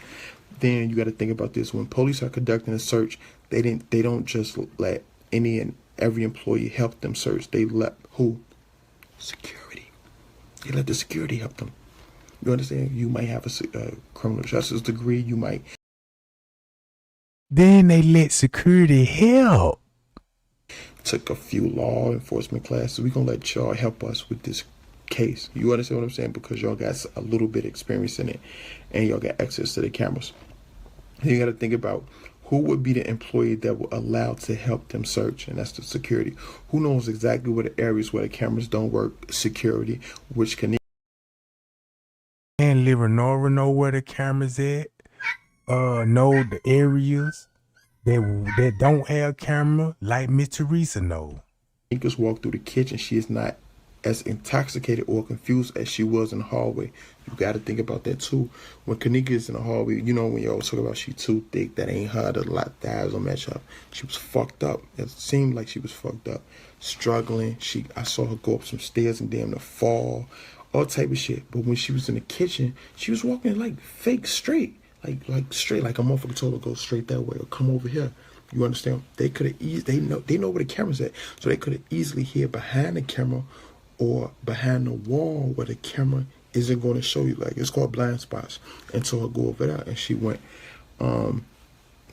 Then you got to think about this: when police are conducting a search, they don't just let any and every employee help them search. They let who? Security. They let the security help them. You understand? You might have a criminal justice degree. You might.
Then they let security help.
Took a few law enforcement classes. We're going to let y'all help us with this case. You understand what I'm saying? Because y'all got a little bit of experience in it and y'all got access to the cameras. And you got to think about who would be the employee that were allowed to help them search, and that's the security. Who knows exactly where the areas where the cameras don't work? Security, which can...
And Leonora know where the cameras at. Know the areas that don't have camera, like Miss Teresa know.
Kenneka's walked through the kitchen. She is not as intoxicated or confused as she was in the hallway. You got to think about that too. When Kenneka is in the hallway, you know, when y'all talk about she too thick, that ain't her. The eyes don't match up. She was fucked up. It seemed like she was fucked up, struggling. I saw her go up some stairs and damn near fall. all type of shit. But when she was in the kitchen, she was walking like fake straight, like straight, like a motherfucker told her go straight that way or come over here. You understand? They could have they know where the camera's at, so they could have easily hid behind the camera or behind the wall where the camera isn't going to show you. Like, it's called blind spots. And so I go over there, and she went.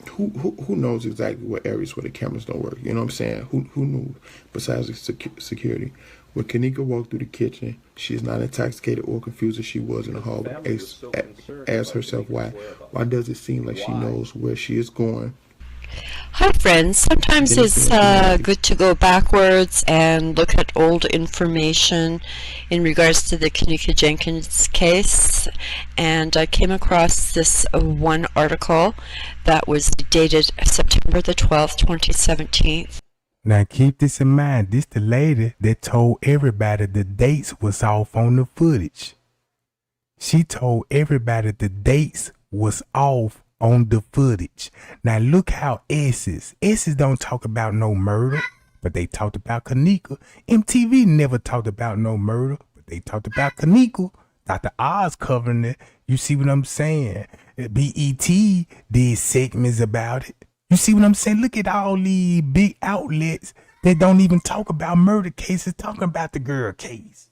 Who knows exactly what areas where the cameras don't work? You know what I'm saying? Who knew besides the security? When Kenneka walked through the kitchen, she is not intoxicated or confused as she was in the hall. Asked herself why. Why does it seem like she knows where she is going?
Hi friends, sometimes it's good to go backwards and look at old information in regards to the Kenneka Jenkins case, and I came across this one article that was dated September the 12th, 2017.
Now keep this in mind, this the lady that told everybody the dates was off on the footage. She told everybody the dates was off on the footage. Now look how S's don't talk about no murder, but they talked about Kenneka. MTV never talked about no murder, but they talked about Kenneka. Dr. Oz covering it. You see what I'm saying? BET did segments about it. You see what I'm saying? Look at all these big outlets that don't even talk about murder cases, talking about the girl case.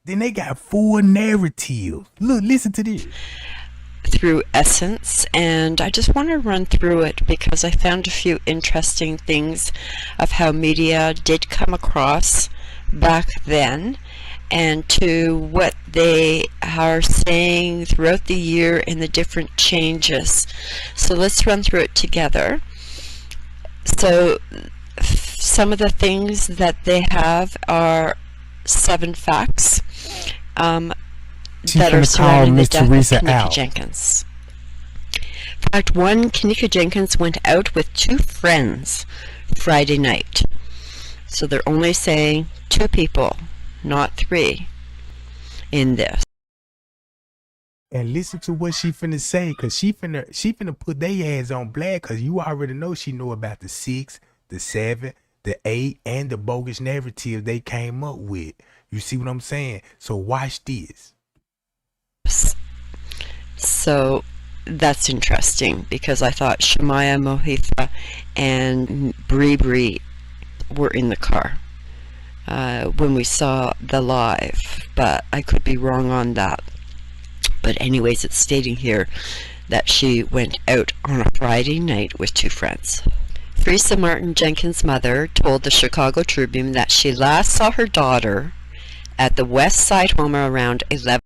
Then they got full narratives. Look, listen to this.
Through Essence, and I just want to run through it because I found a few interesting things of how media did come across back then and to what they are saying throughout the year and the different changes. So let's run through it together. So some of the things that they have are 7 facts that are surrounding the death of Kenneka Jenkins. Fact 1, Kenneka Jenkins went out with 2 friends Friday night. So they're only saying 2 people, not 3 in this.
And listen to what she finna say, cause she finna put their ass on black, cause you already know she know about the 6, the 7, the 8, and the bogus narrative they came up with. You see what I'm saying? So watch this.
So that's interesting because I thought Shemaya Mohitha and Bree were in the car when we saw the live, but I could be wrong on that. But anyways, it's stating here that she went out on a Friday night with 2 friends. Teresa Martin Jenkins' mother told the Chicago Tribune that she last saw her daughter at the West Side home around 11.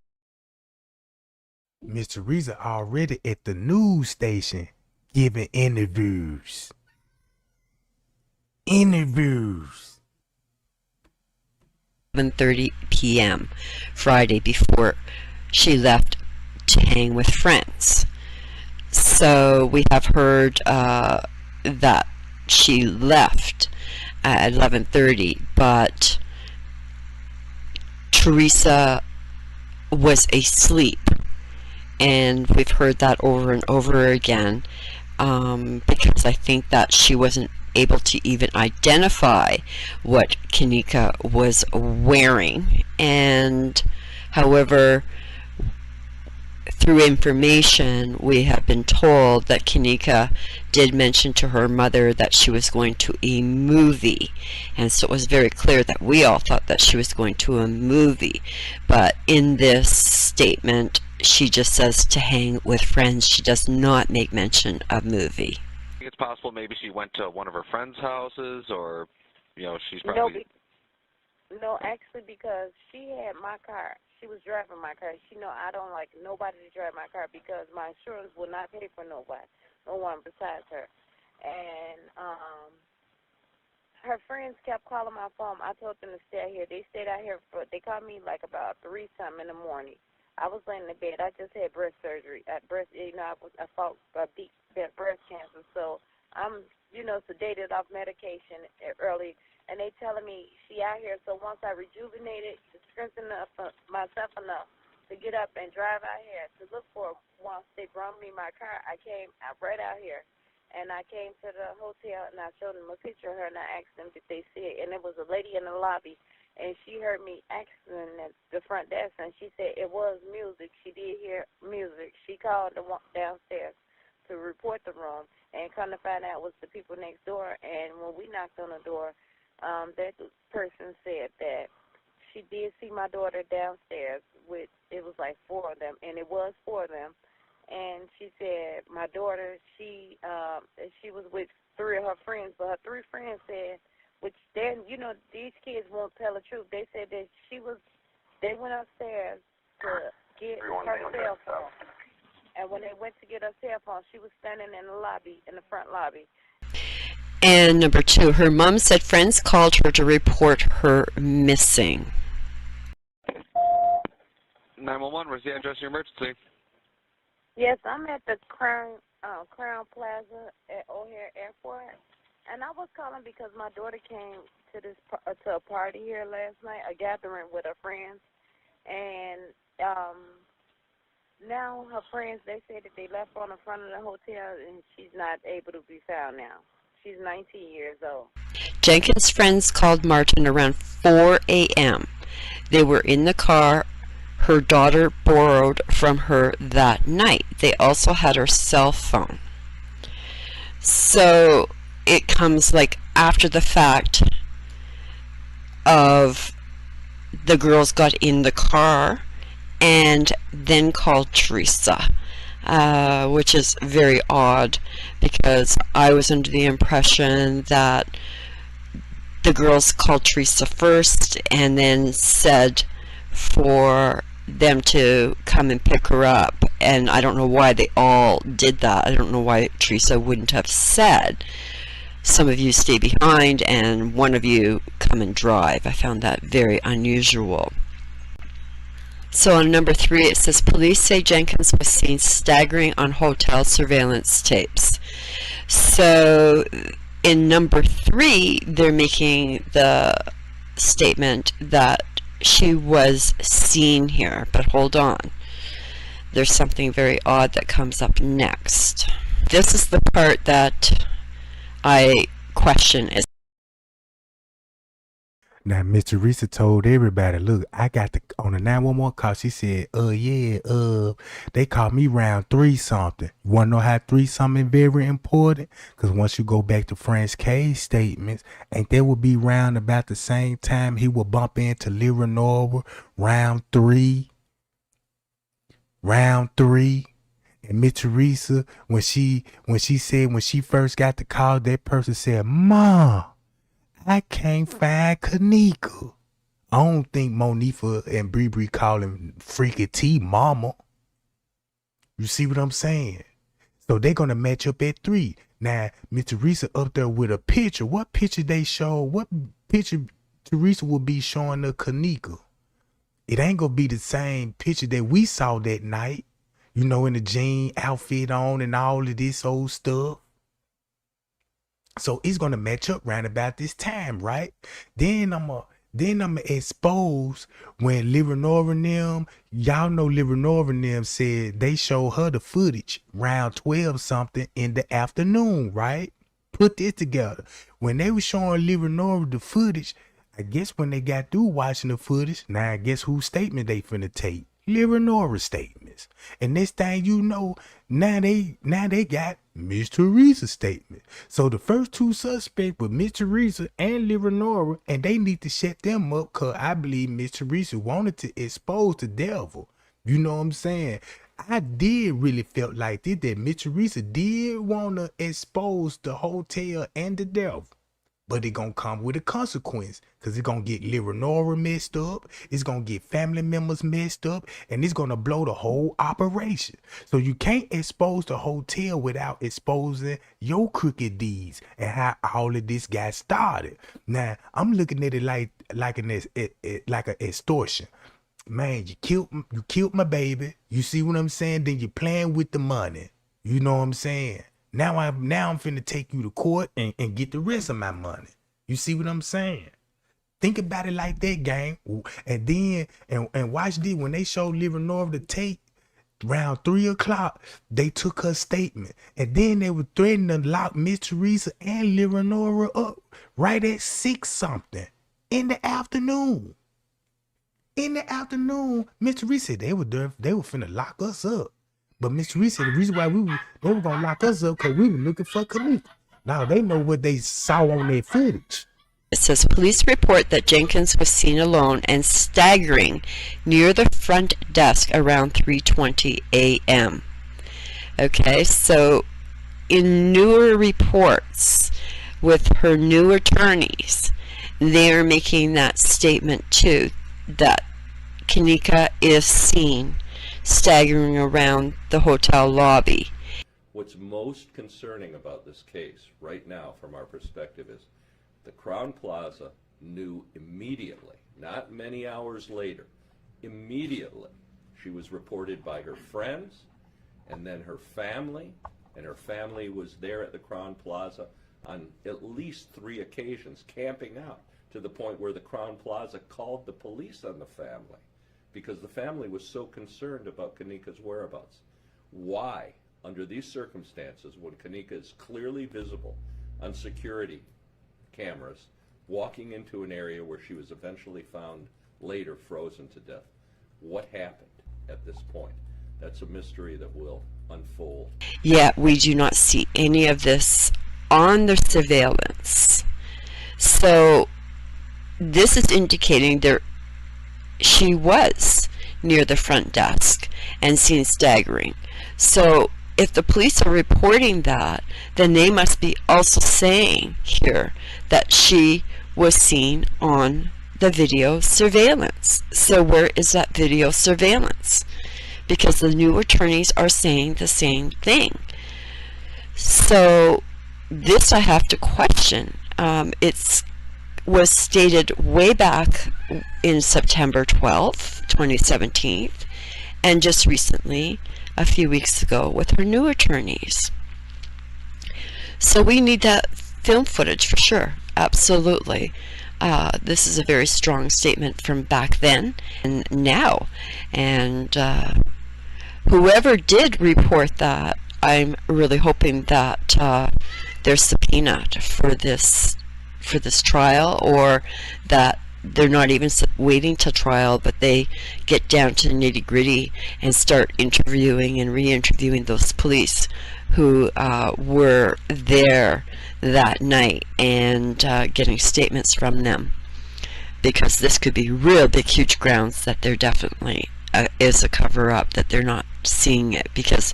Miss Teresa already at the news station giving interviews.
11:30 p.m. Friday before she left to hang with friends. So we have heard that she left at 11:30, but Teresa was asleep. And we've heard that over and over again because I think that she wasn't able to even identify what Kenneka was wearing. And however, through information, we have been told that Kenneka did mention to her mother that she was going to a movie. And so it was very clear that we all thought that she was going to a movie. But in this statement, she just says to hang with friends. She does not make mention of movie.
I think it's possible maybe she went to one of her friends' houses, or, you know, she's probably...
No, actually, because she had my car. She was driving my car. She know I don't like nobody to drive my car because my insurance will not pay for no one besides her. And her friends kept calling my phone. I told them to stay out here. They stayed out here they called me like about 3-something in the morning. I was laying in the bed. I just had breast surgery. I fought deep breast cancer. So I'm, sedated off medication early. And they telling me she out here. So once I rejuvenated, to strengthen myself enough to get up and drive out here to look for her, once they brought me my car, I came right out here. And I came to the hotel, and I showed them a picture of her, and I asked them if they see it. And there was a lady in the lobby, and she heard me asking at the front desk, and she said it was music. She did hear music. She called the one downstairs to report the room, and come to find out it was the people next door. And when we knocked on the door, that person said that she did see my daughter downstairs with, it was like 4 of them, and it was 4 of them. And she said my daughter, she was with 3 of her friends, but her 3 friends said, which then, you know, these kids won't tell the truth. They said that they went upstairs to get her cell phone. And when they went to get her cell phone, she was standing in the lobby, in the front lobby.
And number 2, her mom said friends called her to report her missing.
911, where's the address of your emergency?
Yes, I'm at the Crown Plaza at O'Hare Airport. And I was calling because my daughter came to a party here last night, a gathering with her friends. And now her friends, they say that they left her on the front of the hotel, and she's not able to be found now. She's 19 years old.
Jenkins' friends called Martin around 4 a.m. They were in the car her daughter borrowed from her that night. They also had her cell phone. So it comes like after the fact of the girls got in the car and then called Teresa, which is very odd because I was under the impression that the girls called Teresa first and then said for them to come and pick her up, and I don't know why they all did that. I don't know why Teresa wouldn't have said, some of you stay behind and one of you come and drive. I found that very unusual. So on number 3 it says police say Jenkins was seen staggering on hotel surveillance tapes. So in number 3 they're making the statement that she was seen here, but hold on, there's something very odd that comes up next. This is the part that I question. Is
now Miss Teresa told everybody, look, I got on the 911 call, she said, they called me round 3 something. You wanna know how 3 something very important? Cause once you go back to Franz K's statements, ain't that would be round about the same time he would bump into Lyra Nora, round 3. And Miss Teresa, when she first got the call, that person said, "Mom, I can't find Kenneka." I don't think Monifa and Bree call him Freaky T Mama. You see what I'm saying? So they're gonna match up at 3. Now, Miss Teresa up there with a picture. What picture they show? What picture Teresa will be showing the Kenneka? It ain't gonna be the same picture that we saw that night. You know, in the jean outfit on and all of this old stuff. So it's gonna match up round about this time, right? Then I'ma expose when Lyra Nora and them, y'all know Lyra Nora and them said they showed her the footage round 12 something in the afternoon, right? Put this together. When they were showing Lyra Nora the footage, I guess when they got through watching the footage, now I guess whose statement they finna take? Lyra Nora's statements. And this thing you know, now they got Miss Teresa's statement. So the first 2 suspects were Miss Teresa and Lyra Nora, and they need to shut them up because I believe Miss Teresa wanted to expose the devil. You know what I'm saying? I did really felt like this, that Miss Teresa did want to expose the hotel and the devil. But it gonna come with a consequence, because it's gonna get Lyra Nora messed up, it's gonna get family members messed up, and it's gonna blow the whole operation. So you can't expose the hotel without exposing your crooked deeds and how all of this got started. Now, I'm looking at it like an extortion. Man, you killed my baby. You see what I'm saying? Then you're playing with the money. You know what I'm saying? Now I'm finna take you to court and get the rest of my money. You see what I'm saying? Think about it like that, gang. And then and watch this. When they showed Lyra Nora the tape around 3 o'clock, they took her statement. And then they were threatening to lock Miss Teresa and Lyra Nora up right at 6 something. in the afternoon. In the afternoon, Mr. Reese said they were finna lock us up. But Mr. Reese said the reason why they were gonna lock us up because we were looking for Kenneka. Now they know what they saw on their footage.
It says police report that Jenkins was seen alone and staggering near the front desk around 3:20 a.m. Okay, so in newer reports with her new attorneys, they're making that statement too, that Kenneka is seen staggering around the hotel lobby.
What's most concerning about this case right now from our perspective is the Crown Plaza knew immediately, not many hours later, immediately. She was reported by her friends and then her family, and her family was there at the Crown Plaza on at least 3 occasions, camping out to the point where the Crown Plaza called the police on the family because the family was so concerned about Kenneka's whereabouts. Why, under these circumstances, when Kenneka is clearly visible on security cameras, walking into an area where she was eventually found later frozen to death, what happened at this point? That's a mystery that will unfold.
Yet we do not see any of this on the surveillance. So this is indicating she was near the front desk and seen staggering. So if the police are reporting that, then they must be also saying here that she was seen on the video surveillance. So where is that video surveillance? Because the new attorneys are saying the same thing. So this I have to question. It was stated way back in September 12th, 2017, and just recently, a few weeks ago, with her new attorneys. So we need that film footage for sure, absolutely. This is a very strong statement from back then and now. And whoever did report that, I'm really hoping that they're subpoenaed for this trial, or that they're not even waiting till trial, but they get down to the nitty-gritty and start interviewing and re-interviewing those police who were there that night and getting statements from them, because this could be real big huge grounds that there definitely is a cover-up, that they're not seeing it, because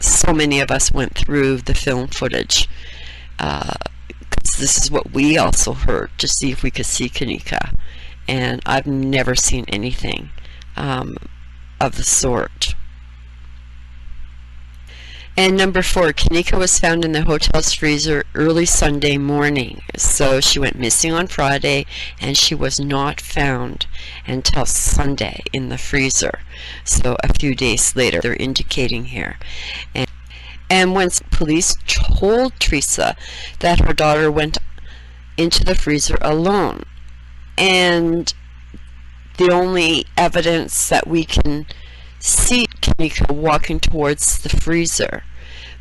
so many of us went through the film footage. This is what we also heard to see if we could see Kenneka, and I've never seen anything of the sort. And number 4, Kenneka was found in the hotel's freezer early Sunday morning. So she went missing on Friday, and she was not found until Sunday in the freezer. So a few days later, they're indicating here. And when police told Teresa that her daughter went into the freezer alone, and the only evidence that we can see Kenneka walking towards the freezer,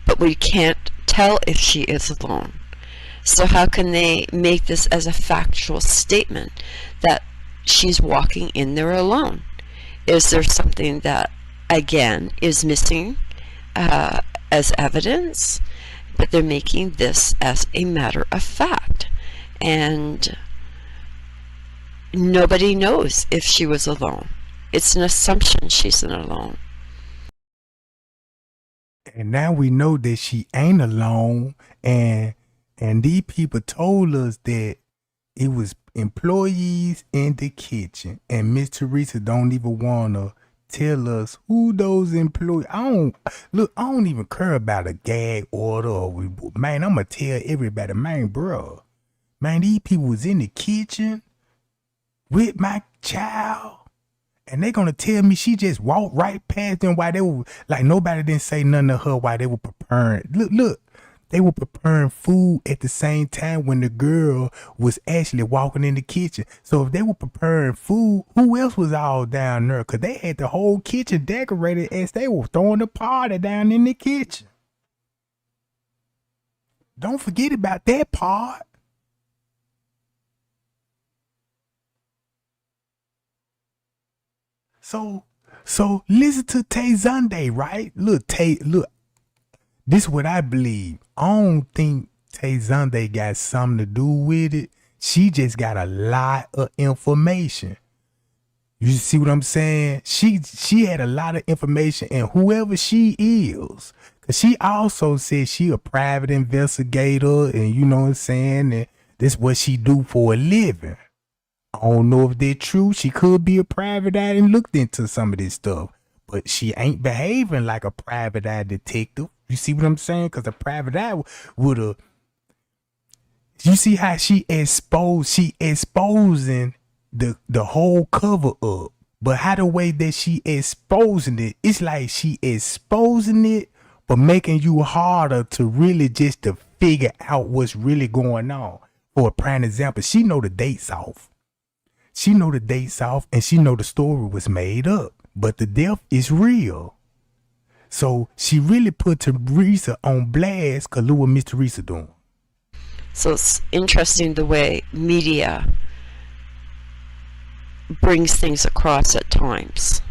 but we can't tell if she is alone. So how can they make this as a factual statement that she's walking in there alone? Is there something that, again, is missing as evidence? But they're making this as a matter of fact, and nobody knows if she was alone. It's an assumption she's alone.
And now we know that she ain't alone, and these people told us that it was employees in the kitchen, and Miss Teresa don't even wanna tell us who those employees. I don't even care about a gag order, or man, I'ma tell everybody, man, bro, man, these people was in the kitchen with my child. And they gonna tell me she just walked right past them while they were, like, nobody didn't say nothing to her while they were preparing. Look, they were preparing food at the same time when the girl was actually walking in the kitchen. So if they were preparing food, who else was all down there? Because they had the whole kitchen decorated as they were throwing the party down in the kitchen. Don't forget about that part. So listen to Tay Zonday, right? Look, this is what I believe. I don't think Tay Zonday got something to do with it. She just got a lot of information. You see what I'm saying? She had a lot of information, and whoever she is, cause she also said she a private investigator, and you know what I'm saying, and this what she do for a living. I don't know if they're true. She could be a private eye and looked into some of this stuff, but she ain't behaving like a private eye detective. You see what I'm saying? Cause a private eye would have. You see how she exposing the whole cover up, but how the way that she exposing it, it's like she exposing it, but making you harder to really just to figure out what's really going on. For a prime example, she know the dates off. She know the dates off, and she know the story was made up, but the death is real. So she really put Teresa on blast, cause look what Miss Teresa doing.
So it's interesting the way media brings things across at times.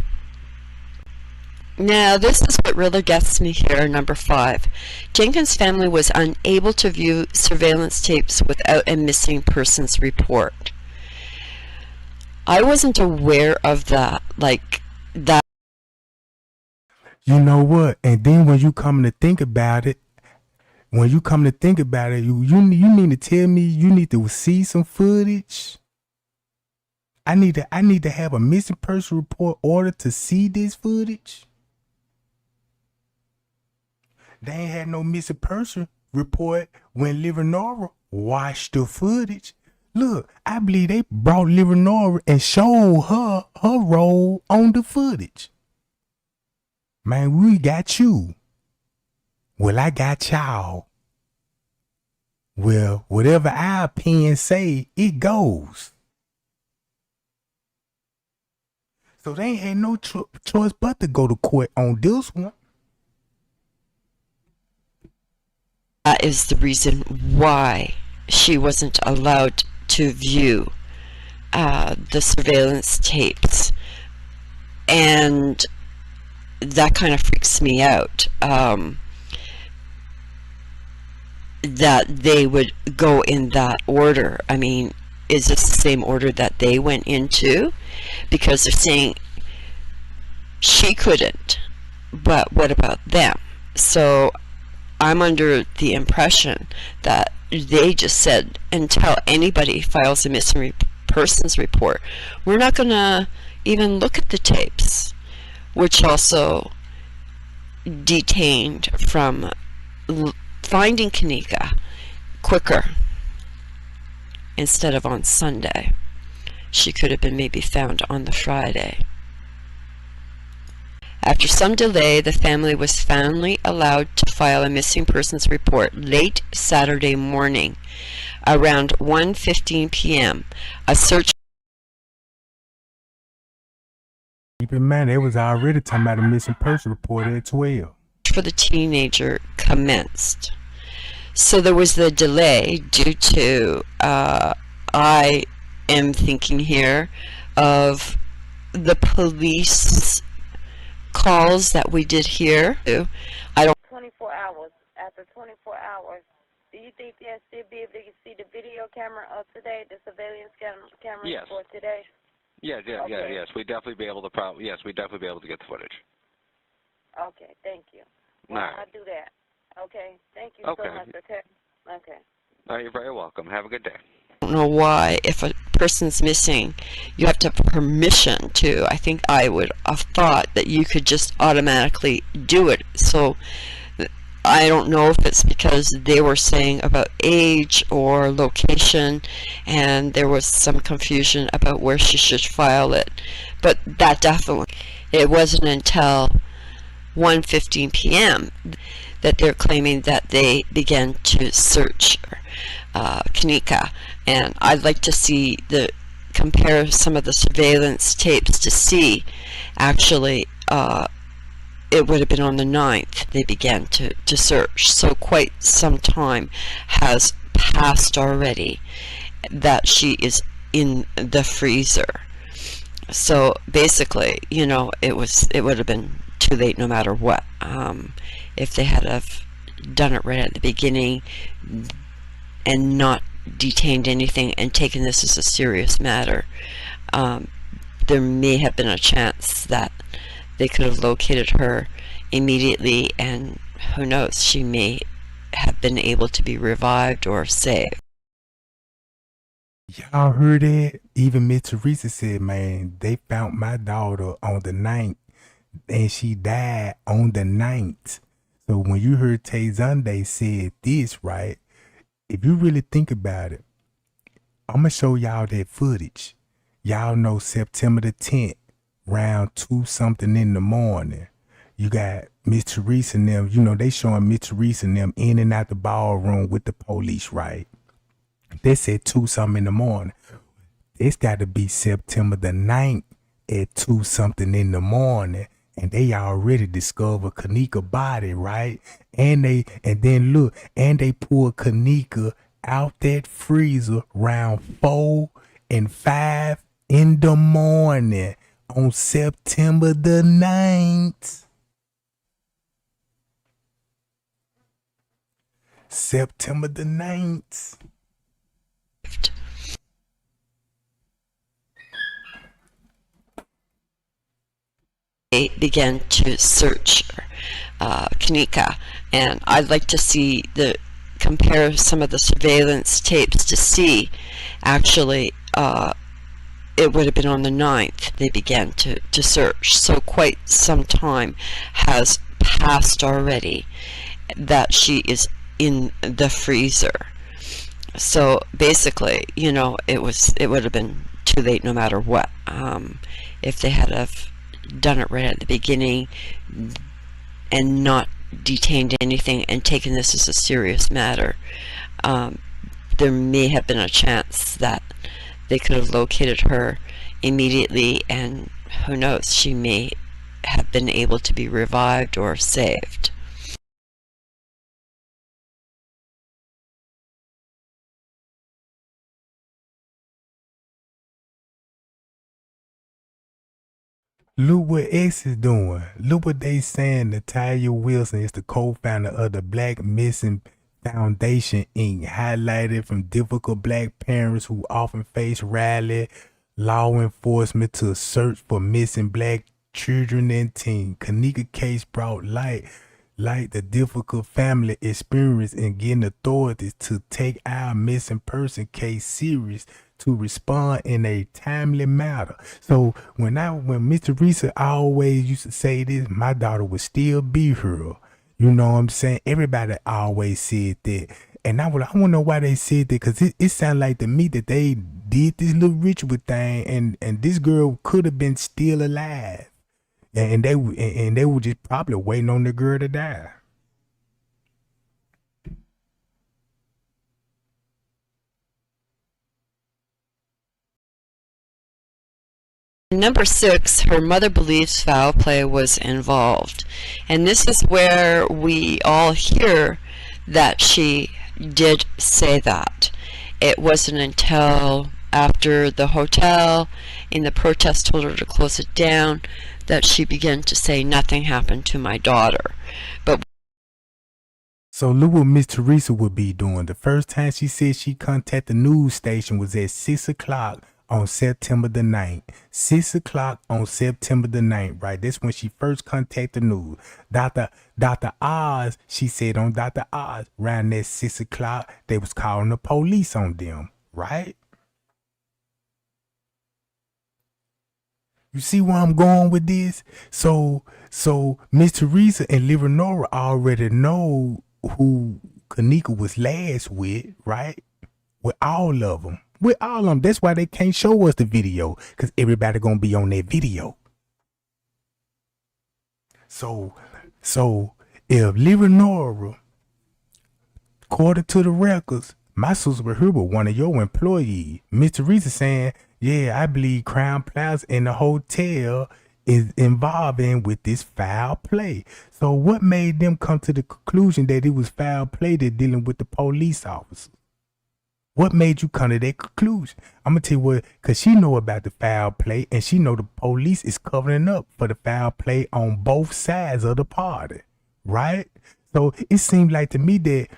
Now, this is what really gets me here, number 5. Jenkins' family was unable to view surveillance tapes without a missing persons report. I wasn't aware of that, like that.
You know what? And then when you come to think about it, you mean to tell me you need to see some footage? I need to have a missing person report order to see this footage. They ain't had no missing person report when Livernoir watched the footage. Look, I believe they brought Livernoir and showed her role on the footage. Man, we got you. Well, I got y'all. Well, whatever our opinions say, it goes. So they ain't had no choice but to go to court on this one.
That is the reason why she wasn't allowed to view the surveillance tapes. And that kind of freaks me out. That they would go in that order. I mean, is this the same order that they went into? Because they're saying she couldn't, but what about them? So I'm under the impression that they just said, until anybody files a missing persons report, we're not going to even look at the tapes, which also detained from finding Kenneka quicker. Instead of on Sunday, she could have been maybe found on the Friday. After some delay, the family was finally allowed to file a missing persons report late Saturday morning, around 1:15 p.m. A search.
Keep in mind, they was already talking about a missing person report at 12.
For the teenager commenced. So there was the delay due to, I am thinking here of the police calls that we did here. I don't.
24 hours. After 24 hours, do you think they'll still be able to see the video camera of today, the surveillance camera
Yes.
for today?
Yes. We'd definitely be able to we'd definitely be able to get the footage.
Okay, thank you. Well,
All right.
I'll do that. Okay, thank you
Okay.
so much. Okay.
You're very welcome. Have a good day.
I don't know why, if a person's missing, you have to have permission to. I think I would have thought that you could just automatically do it. So I don't know if it's because they were saying about age or location, and there was some confusion about where she should file it. But that definitely, it wasn't until 1:15 p.m. that they're claiming that they began to search Kenneka. And I'd like to see compare some of the surveillance tapes to see actually it would have been on the 9th they began to search. So quite some time has passed already that she is in the freezer. So basically, it would have been too late no matter what. If they had have done it right at the beginning and not detained anything and taken this as a serious matter, there may have been a chance that they could have located her immediately, and who knows, she may have been able to be revived or saved.
Y'all heard that? Even Miss Teresa said, man, they found my daughter on the 9th and she died on the 9th. So when you heard Tay Zunde said this, right, if you really think about it, I'm going to show y'all that footage. Y'all know September the 10th, round 2 something in the morning. You got Miss Teresa and them, they showing Miss Teresa and them in and out the ballroom with the police, right? They said 2 something in the morning. It's got to be September the 9th at 2 something in the morning. And they already discovered Kenneka body, right? And they pulled Kenneka out that freezer around 4 and 5 in the morning on September the 9th. September the 9th.
They began to search Kenneka, and I'd like to compare some of the surveillance tapes to see actually it would have been on the 9th they began to search, so quite some time has passed already that she is in the freezer. So basically, it would have been too late no matter what. If they had have done it right at the beginning and not detained anything and taken this as a serious matter, there may have been a chance that they could have located her immediately, and who knows, she may have been able to be revived or saved.
Look what X is doing. Look what they saying. Natalia Wilson is the co-founder of the Black Missing Foundation, Inc., highlighted from difficult black parents who often face rally law enforcement to search for missing black children and teens. Kenneka case brought light the difficult family experience in getting authorities to take our missing person case serious to respond in a timely manner. So when Miss Teresa always used to say this, my daughter would still be here. You know what I'm saying? Everybody always said that. And I want to know why they said that, because it sounded like to me that they did this little ritual thing, and this girl could have been still alive. And they were just probably waiting on the girl to die.
Number 6, her mother believes foul play was involved. And this is where we all hear that she did say that. It wasn't until after the hotel in the protest told her to close it down that she began to say nothing happened to my daughter. But
so look what Miss Teresa would be doing. The first time she said she contacted the news station was at 6 o'clock on September the 9th. 6 o'clock on September the 9th, right? That's when she first contacted the news. Dr. Oz, she said on Dr. Oz, around that 6 o'clock, they was calling the police on them, right? You see where I'm going with this? So Miss Teresa and Leonora already know who Kenneka was last with, right? With all of them. With all of them. That's why they can't show us the video, because everybody gonna be on that video. So if Leonora, according to the records, my sister was here with one of your employees. Miss Teresa saying, yeah, I believe Crown Plaza and the hotel is involved in with this foul play. So what made them come to the conclusion that it was foul play? They're dealing with the police officers. What made you come to that conclusion? I'm gonna tell you what, cause she know about the foul play, and she know the police is covering up for the foul play on both sides of the party, right? So it seemed like to me that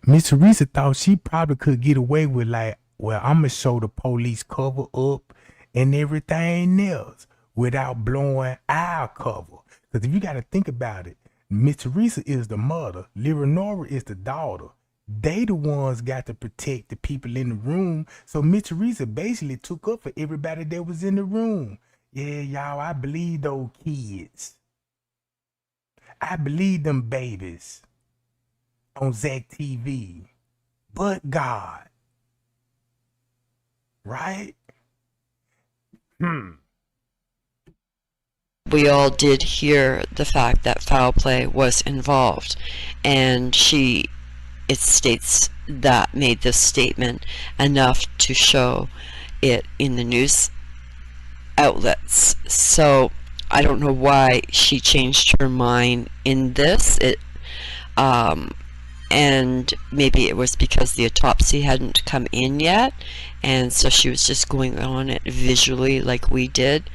Miss Teresa thought she probably could get away with like, well, I'm gonna show the police cover up and everything else without blowing our cover. Cause if you gotta think about it, Miss Teresa is the mother, Leonora is the daughter. They the ones got to protect the people in the room. So Miss Teresa basically took up for everybody that was in the room. Yeah, y'all, I believe those kids. I believe them babies on Zack TV. But God. Right?
We all did hear the fact that foul play was involved, and it states that made this statement enough to show it in the news outlets. So I don't know why she changed her mind in this. And maybe it was because the autopsy hadn't come in yet, and so she was just going on it visually like we did.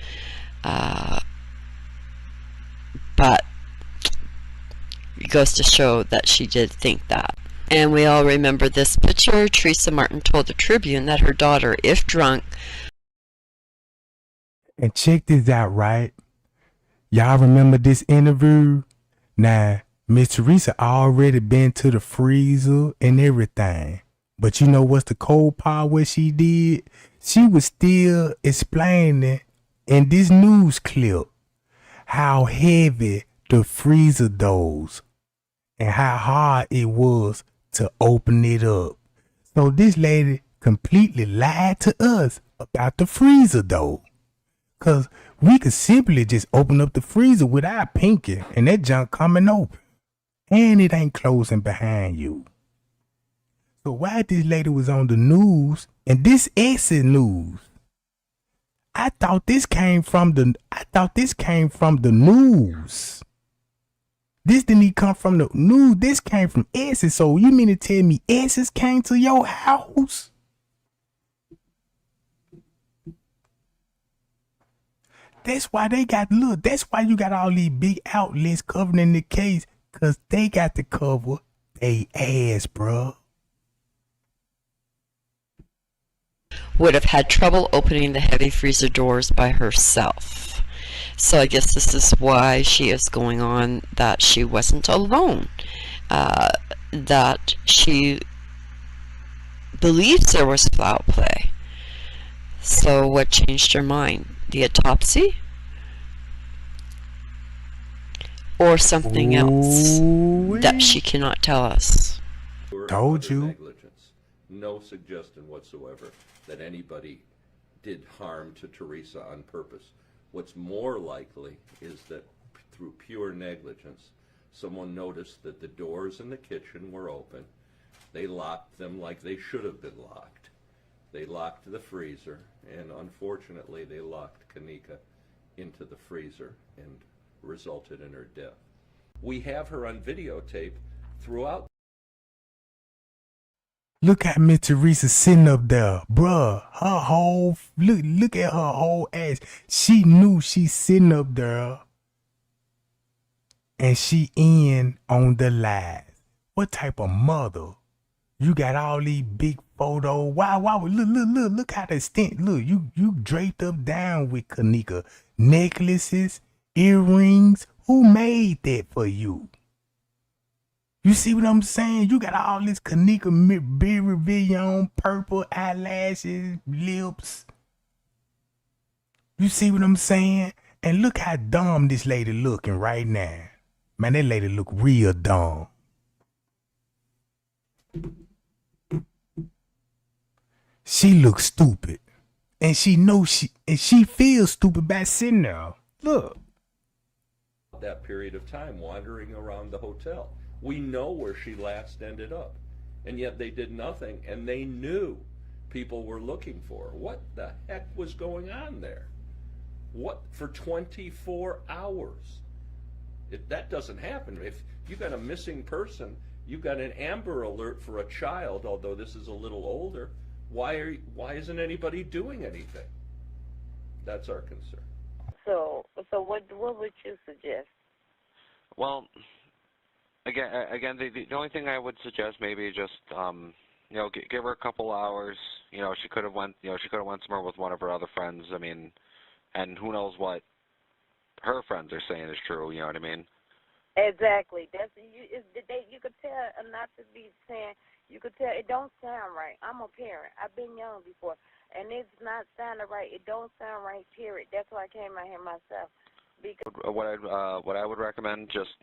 But it goes to show that she did think that. And we all remember this picture. Teresa Martin told the Tribune that her daughter, if drunk...
And check this out, right? Y'all remember this interview? Now, Miss Teresa already been to the freezer and everything. But you know what's the cold part what she did? She was still explaining in this news clip how heavy the freezer doors and how hard it was to open it up. So this lady completely lied to us about the freezer door. Cause we could simply just open up the freezer with our pinky and that junk coming open. And it ain't closing behind you. So while this lady was on the news, and this exit news, I thought this came from the news. This didn't even come from the news. This came from Essex. So you mean to tell me Essex came to your house? That's why they got, look, that's why you got all these big outlets covering the case. Cause they got to cover they ass, bruh.
would have had trouble opening the heavy freezer doors by herself. So I guess this is why she is going on that she wasn't alone, that she believes there was foul play. So what changed her mind? The autopsy? Or something else that she cannot tell us?
Told you.
Negligence. No suggestion whatsoever that anybody did harm to Teresa on purpose. What's more likely is that through pure negligence, someone noticed that the doors in the kitchen were open. They locked them like they should have been locked. They locked the freezer, and unfortunately they locked Kenneka into the freezer and resulted in her death. We have her on videotape throughout.
Look at Miss Teresa sitting up there, bruh. Her whole look at her whole ass. She knew she's sitting up there, and she in on the live. What type of mother? You got all these big photos. Wow, look how the stint. Look, you draped up down with Kenneka. Necklaces, earrings. Who made that for you? You see what I'm saying? You got all this Kenneka Vivian, purple eyelashes, lips. You see what I'm saying? And look how dumb this lady looking right now. Man, that lady look real dumb. She looks stupid. And she knows she feels stupid by sitting there. Look.
That period of time wandering around the hotel. We know where she last ended up. And yet they did nothing, and they knew people were looking for her. What the heck was going on there? What, for 24 hours? That doesn't happen. If you got a missing person, You've got an Amber Alert for a child, although this is a little older. Why isn't anybody doing anything? That's our concern.
So what would you suggest?
Well, again, the only thing I would suggest maybe just give her a couple hours. She could have went somewhere with one of her other friends. I mean, and who knows what her friends are saying is true. You know what I mean?
Exactly. You could tell, not to be saying. You could tell it don't sound right. I'm a parent. I've been young before, and it's not sounding right. It don't sound right. Period. That's why I came out here myself. Because
what I would recommend, just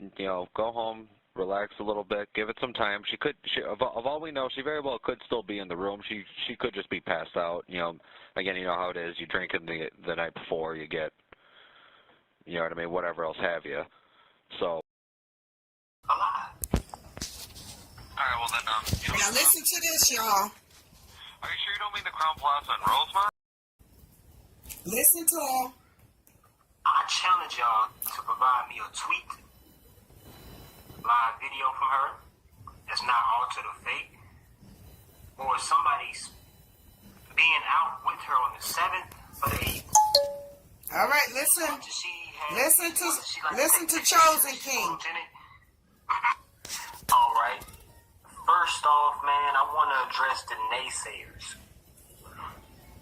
go home, relax a little bit, give it some time. She of all we know, she very well could still be in the room. She could just be passed out. Again, you know how it is. You drink in the night before, you get, you know what I mean, whatever else have you. So. All right, well then,
now listen to this, y'all.
Are you sure you don't mean the Crown Plaza in Rosemont?
Listen to her.
I challenge y'all to provide me a tweet, live video from her that's not altered or fake, or somebody's being out with her on the 7th or the 8th.
All right, listen. Listen to Chosen King.
All right. First off, man, I want to address the naysayers.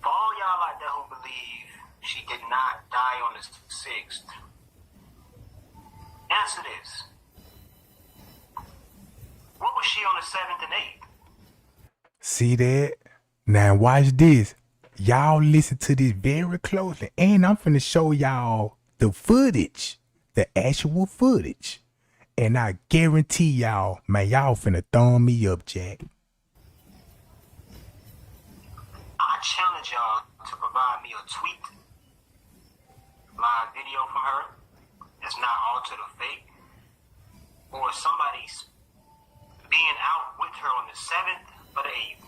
For all y'all out there who believe she did not die on the 6th, answer this. What was she on the 7th and 8th?
See that? Now watch this. Y'all listen to this very closely. And I'm finna show y'all the footage. The actual footage. And I guarantee y'all, man, y'all finna thumb me up, Jack.
I challenge y'all to provide me a tweet, live video from her that's not altered or fake, or somebody's being out with her on the 7th or the 8th.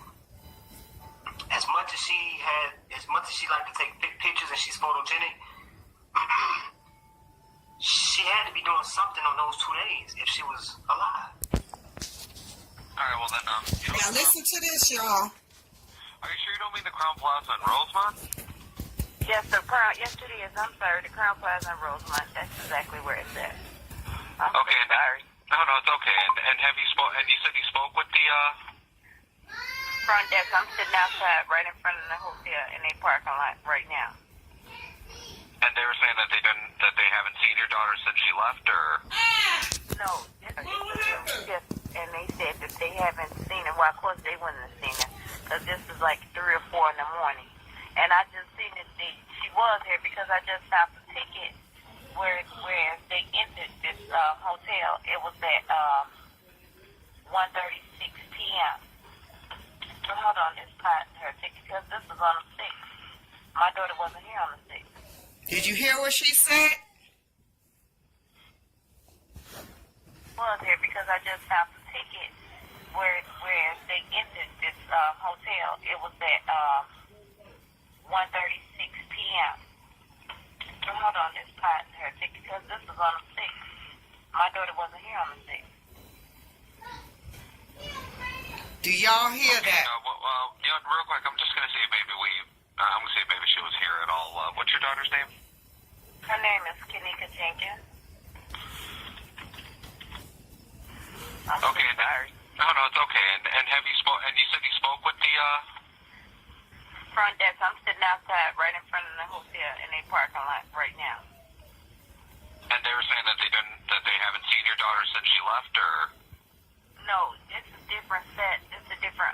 As much as she liked to take pictures and she's photogenic, she had to be doing something on those 2 days if she was alive.
All right, well then,
now listen to this, y'all.
Are you sure you don't mean the Crown Plaza in Rosemont?
yes, the Crown. Yes, it is. I'm sorry. The Crown Plaza in Rosemont. That's exactly where it's at. I'm
okay.
sorry.
No, it's okay. And have you spoke? And you said you spoke with the
front desk. I'm sitting outside, right in front of the hotel in a parking lot right now.
And they were saying that they haven't seen your daughter since she left, or?
No, and they said that they haven't seen her. Well, of course they wouldn't have seen her, because this is like 3 or 4 in the morning. And I just seen that she was here because I just found the ticket where they entered this hotel. It was at 1:36 p.m. So hold on, this part her ticket, because this was on the 6th. My daughter wasn't here on the 6th.
Did you hear what she said?
Was here because I just found the ticket where they entered this hotel. It was at 1:36 p.m. So hold on, this part her ticket, because this was on the 6th. My daughter wasn't here on the 6th.
Do y'all hear that?
Well, real quick, I'm just gonna see if maybe she was here at all. What's your daughter's name?
Her name is Kenneka Jenkins.
Okay.
Sorry.
No, it's okay. And have you spoke? And you said you spoke with the
front desk. I'm sitting outside, right in front of the hotel in a parking lot right now.
And they were saying that they haven't seen your daughter since she left, or?
No, it's a different set. It's a different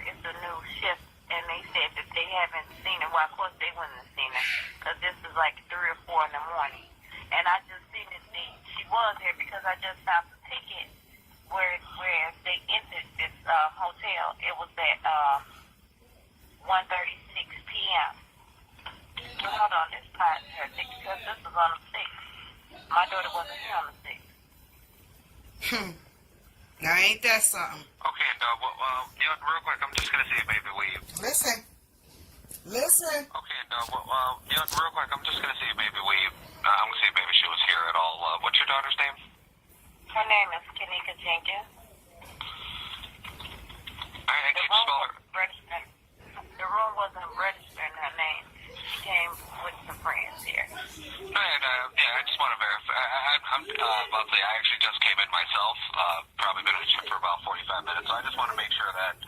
it's a new shift, and they said that they haven't seen her. Well, of course they wouldn't have seen her, because this is like 3 or 4 in the morning. And I just seen that she was here because I just found the ticket where they entered this hotel. It was at 1:36 p.m. So hold on, this part her ticket, because this was on the 6th. My daughter wasn't here on the 6th.
Now ain't that something?
Okay, real quick, I'm just gonna see if maybe we.
Listen.
Okay, real quick, I'm just gonna see if maybe we. I'm gonna see if maybe she was here at all. What's your daughter's name?
Her name is Kenneka Jenkins. The room wasn't registering her name. She came with some friends here.
I just want to verify. I'm about to say I actually just came in myself. Probably been with you for about 45 minutes. So I just want to make sure that,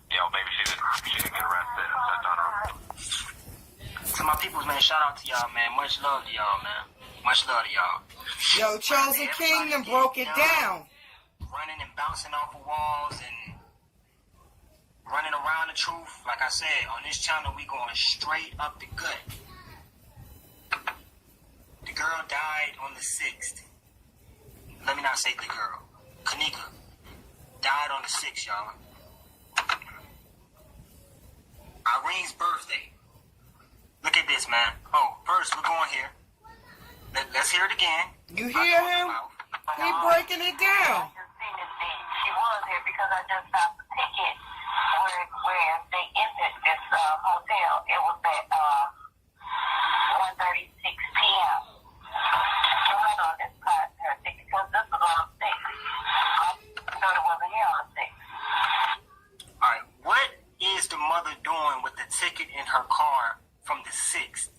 maybe she didn't get arrested and sent on her own.
To my peoples, man, shout out to y'all, man. Much love to y'all, man. Much love to y'all.
Yo, Chosen Kingdom broke it down.
Running and bouncing off of walls and running around the truth. Like I said, on this channel, we going straight up the gut. The girl died on the 6th. Let me not say the girl. Kenneka died on the 6th, y'all. Irene's birthday. Look at this, man. Oh, first, we're going here. Let's hear it again.
You hear him? He breaking it down.
She was here because I just stopped the ticket where they entered this hotel. It was at 1:36 p.m. I went on this part her ticket because this was on the 6th. I thought it wasn't here on the 6th.
All right, what is the mother doing with the ticket in her car from the 6th,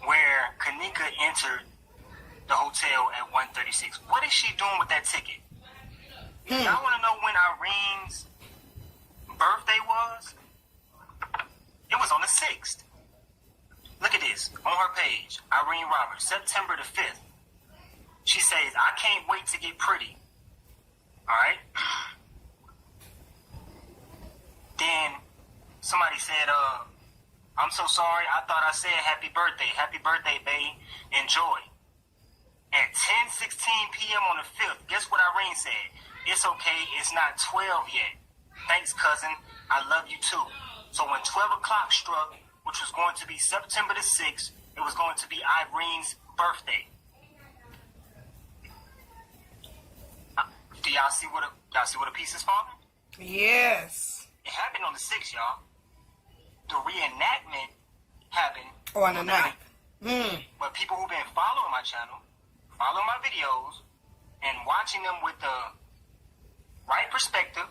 where Kenneka entered the hotel at 1:36? What is she doing with that ticket? Y'all want to know when Irene's birthday was? It was on the 6th. Look at this. On her page, Irene Roberts, September the 5th. She says, I can't wait to get pretty. All right? Then somebody said, I'm so sorry. I thought I said happy birthday. Happy birthday, babe. Enjoy. At 10:16 p.m. on the 5th, guess what Irene said? It's okay. It's not 12 yet. Thanks, cousin. I love you too. So when 12 o'clock struck, which was going to be September the 6th, it was going to be Irene's birthday. Do y'all see what a piece is falling?
Yes.
It happened on the 6th, y'all. The reenactment happened
on the 9th.
But people who've been following my channel, following my videos, and watching them with the right perspective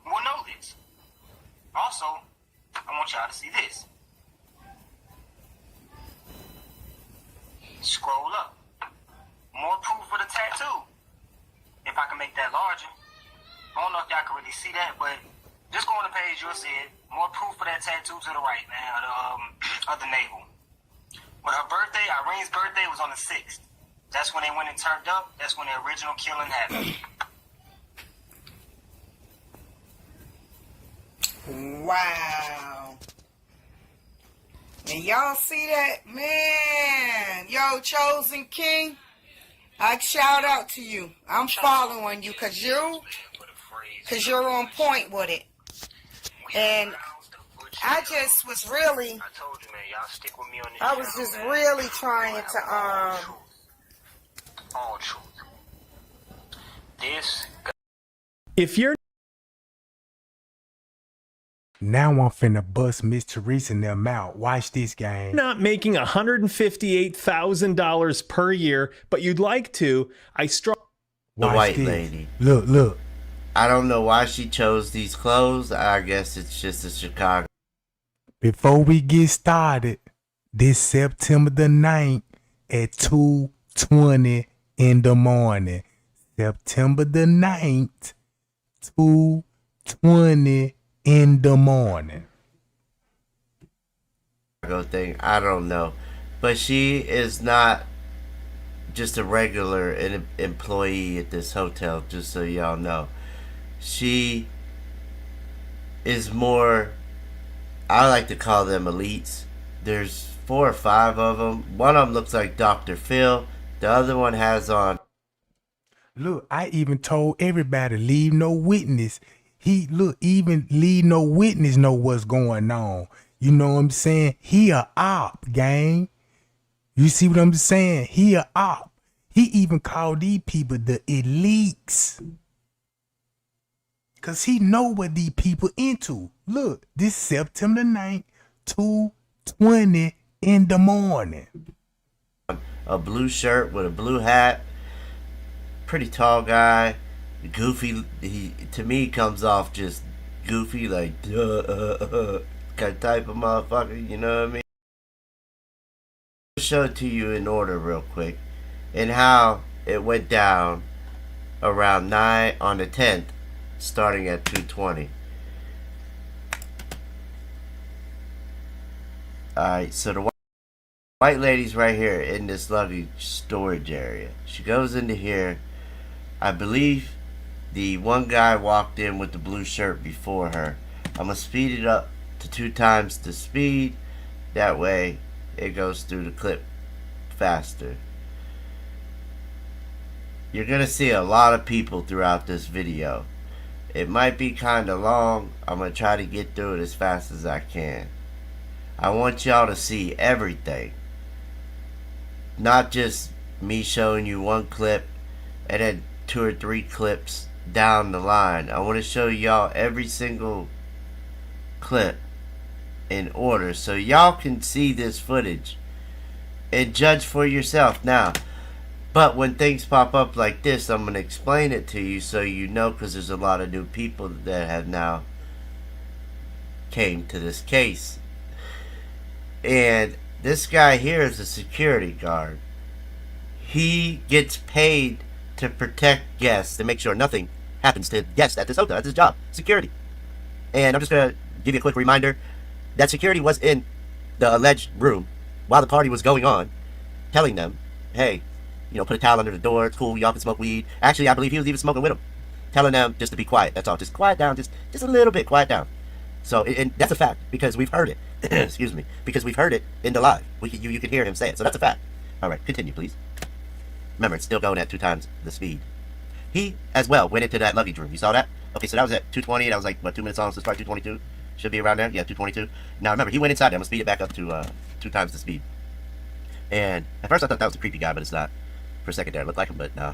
will know this. Also, I want y'all to see this. Scroll up. More proof for the tattoo. If I can make that larger. I don't know if y'all can really see that, but just go on the page, you'll see it. More proof for that tattoo to the right, man, of the navel. But her birthday, Irene's birthday, was on the 6th. That's when they went and turned up. That's when the original killing happened.
Wow. And y'all see that? Man. Yo, Chosen King, I shout out to you. I'm following you because you're on point with it. And I just was really,
I told you, man, y'all stick with me on this.
I was just really trying to,
all truth. This.
If you're
Now I'm finna bust Miss Teresa and them out. Watch this game.
not making $158,000 per year, but you'd like to,
The
Watch
white
this.
lady.
Look.
I don't know why she chose these clothes. I guess it's just a Chicago.
Before we get started, this September the 9th at 2:20 in the morning. September the 9th, 2:20 in the morning.
Thing. I don't know. But she is not just a regular employee at this hotel, just so y'all know. She is more, I like to call them elites. There's 4 or 5 of them. One of them looks like Dr. Phil. The other one has on.
Look, I even told everybody leave no witness. Even leave no witness know what's going on. You know what I'm saying? He a op, gang. You see what I'm saying? He a op. He even called these people the elites. Cause he know what these people into. Look, this September 9th, 2:20 in the morning.
A blue shirt with a blue hat. pretty tall guy, goofy. He to me comes off just goofy, like kind of type of motherfucker. You know what I mean? I'll show it to you in order real quick, and how it went down around 9 on the 10th, starting at 2:20. Alright, so the white lady's right here in this luggage storage area. She goes into here. I believe the one guy walked in with the blue shirt before her. I'm going to speed it up to 2 times the speed. That way it goes through the clip faster. You're going to see a lot of people throughout this video. It might be kind of long. I'm going to try to get through it as fast as I can. I want y'all to see everything. Not just me showing you one clip and then 2 or 3 clips down the line. I want to show y'all every single clip in order so y'all can see this footage and judge for yourself. Now, but when things pop up like this, I'm going to explain it to you so you know, because there's a lot of new people that have now came to this case. And this guy here is a security guard. He gets paid to protect guests, to make sure nothing happens to guests at this hotel. That's his job, security. And I'm just going to give you a quick reminder that security was in the alleged room while the party was going on, telling them, hey, you know, put a towel under the door, it's cool, y'all can smoke weed. Actually, I believe he was even smoking with them, telling them just to be quiet. That's all, just quiet down, just a little bit, quiet down. So, and that's a fact, because we've heard it. Excuse me. Because we've heard it in the live. You can hear him say it, so that's a fact. Alright, continue, please. Remember, it's still going at 2 times the speed. He, as well, went into that luggage room. You saw that? Okay, so that was at 2:20. That was like, what, 2 minutes on, so it's probably 2:22. Should be around there. Yeah, 2:22. Now, remember, he went inside there. I'm going to speed it back up to 2 times the speed. And at first I thought that was a creepy guy, but it's not. For a second there, it looked like him, but no.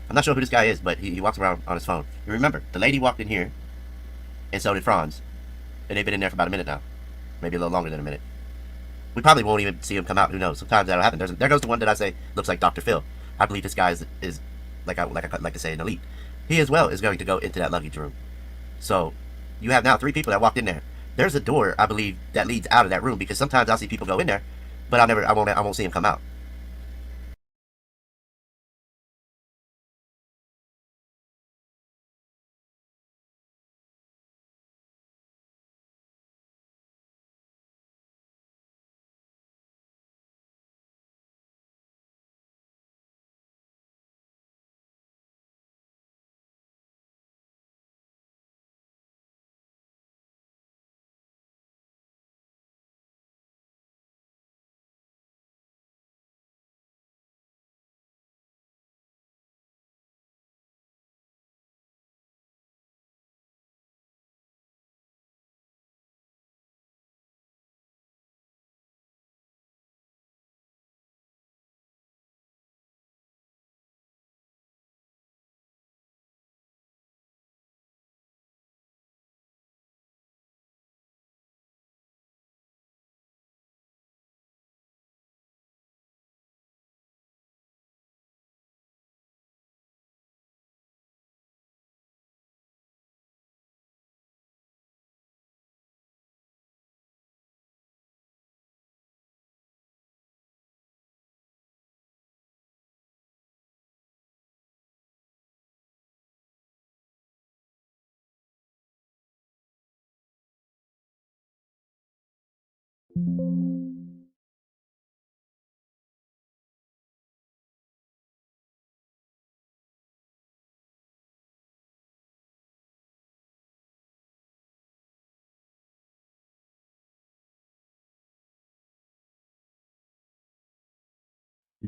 I'm not sure who this guy is, but he walks around on his phone. And remember, the lady walked in here, and so did Franz. And they've been in there for about a minute now. Maybe a little longer than a minute. We probably won't even see him come out. Who knows? Sometimes that'll happen. There goes the one that I say looks like Dr. Phil. I believe this guy is like I like to say, an elite. He as well is going to go into that luggage room. So you have now 3 people that walked in there. There's a door, I believe, that leads out of that room, because sometimes I'll see people go in there, but I won't see him come out.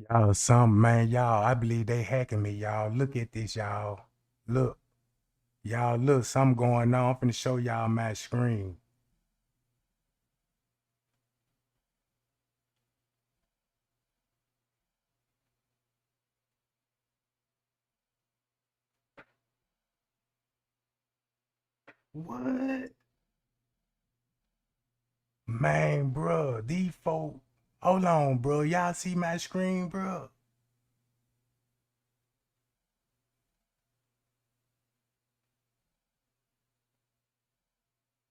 Y'all, some man, y'all, I believe they hacking me, y'all. Look at this, y'all. Look. Y'all, look, something going on. I'm finna show y'all my screen. What? Man, bro, these folk. Hold on, bro. Y'all see my screen, bro?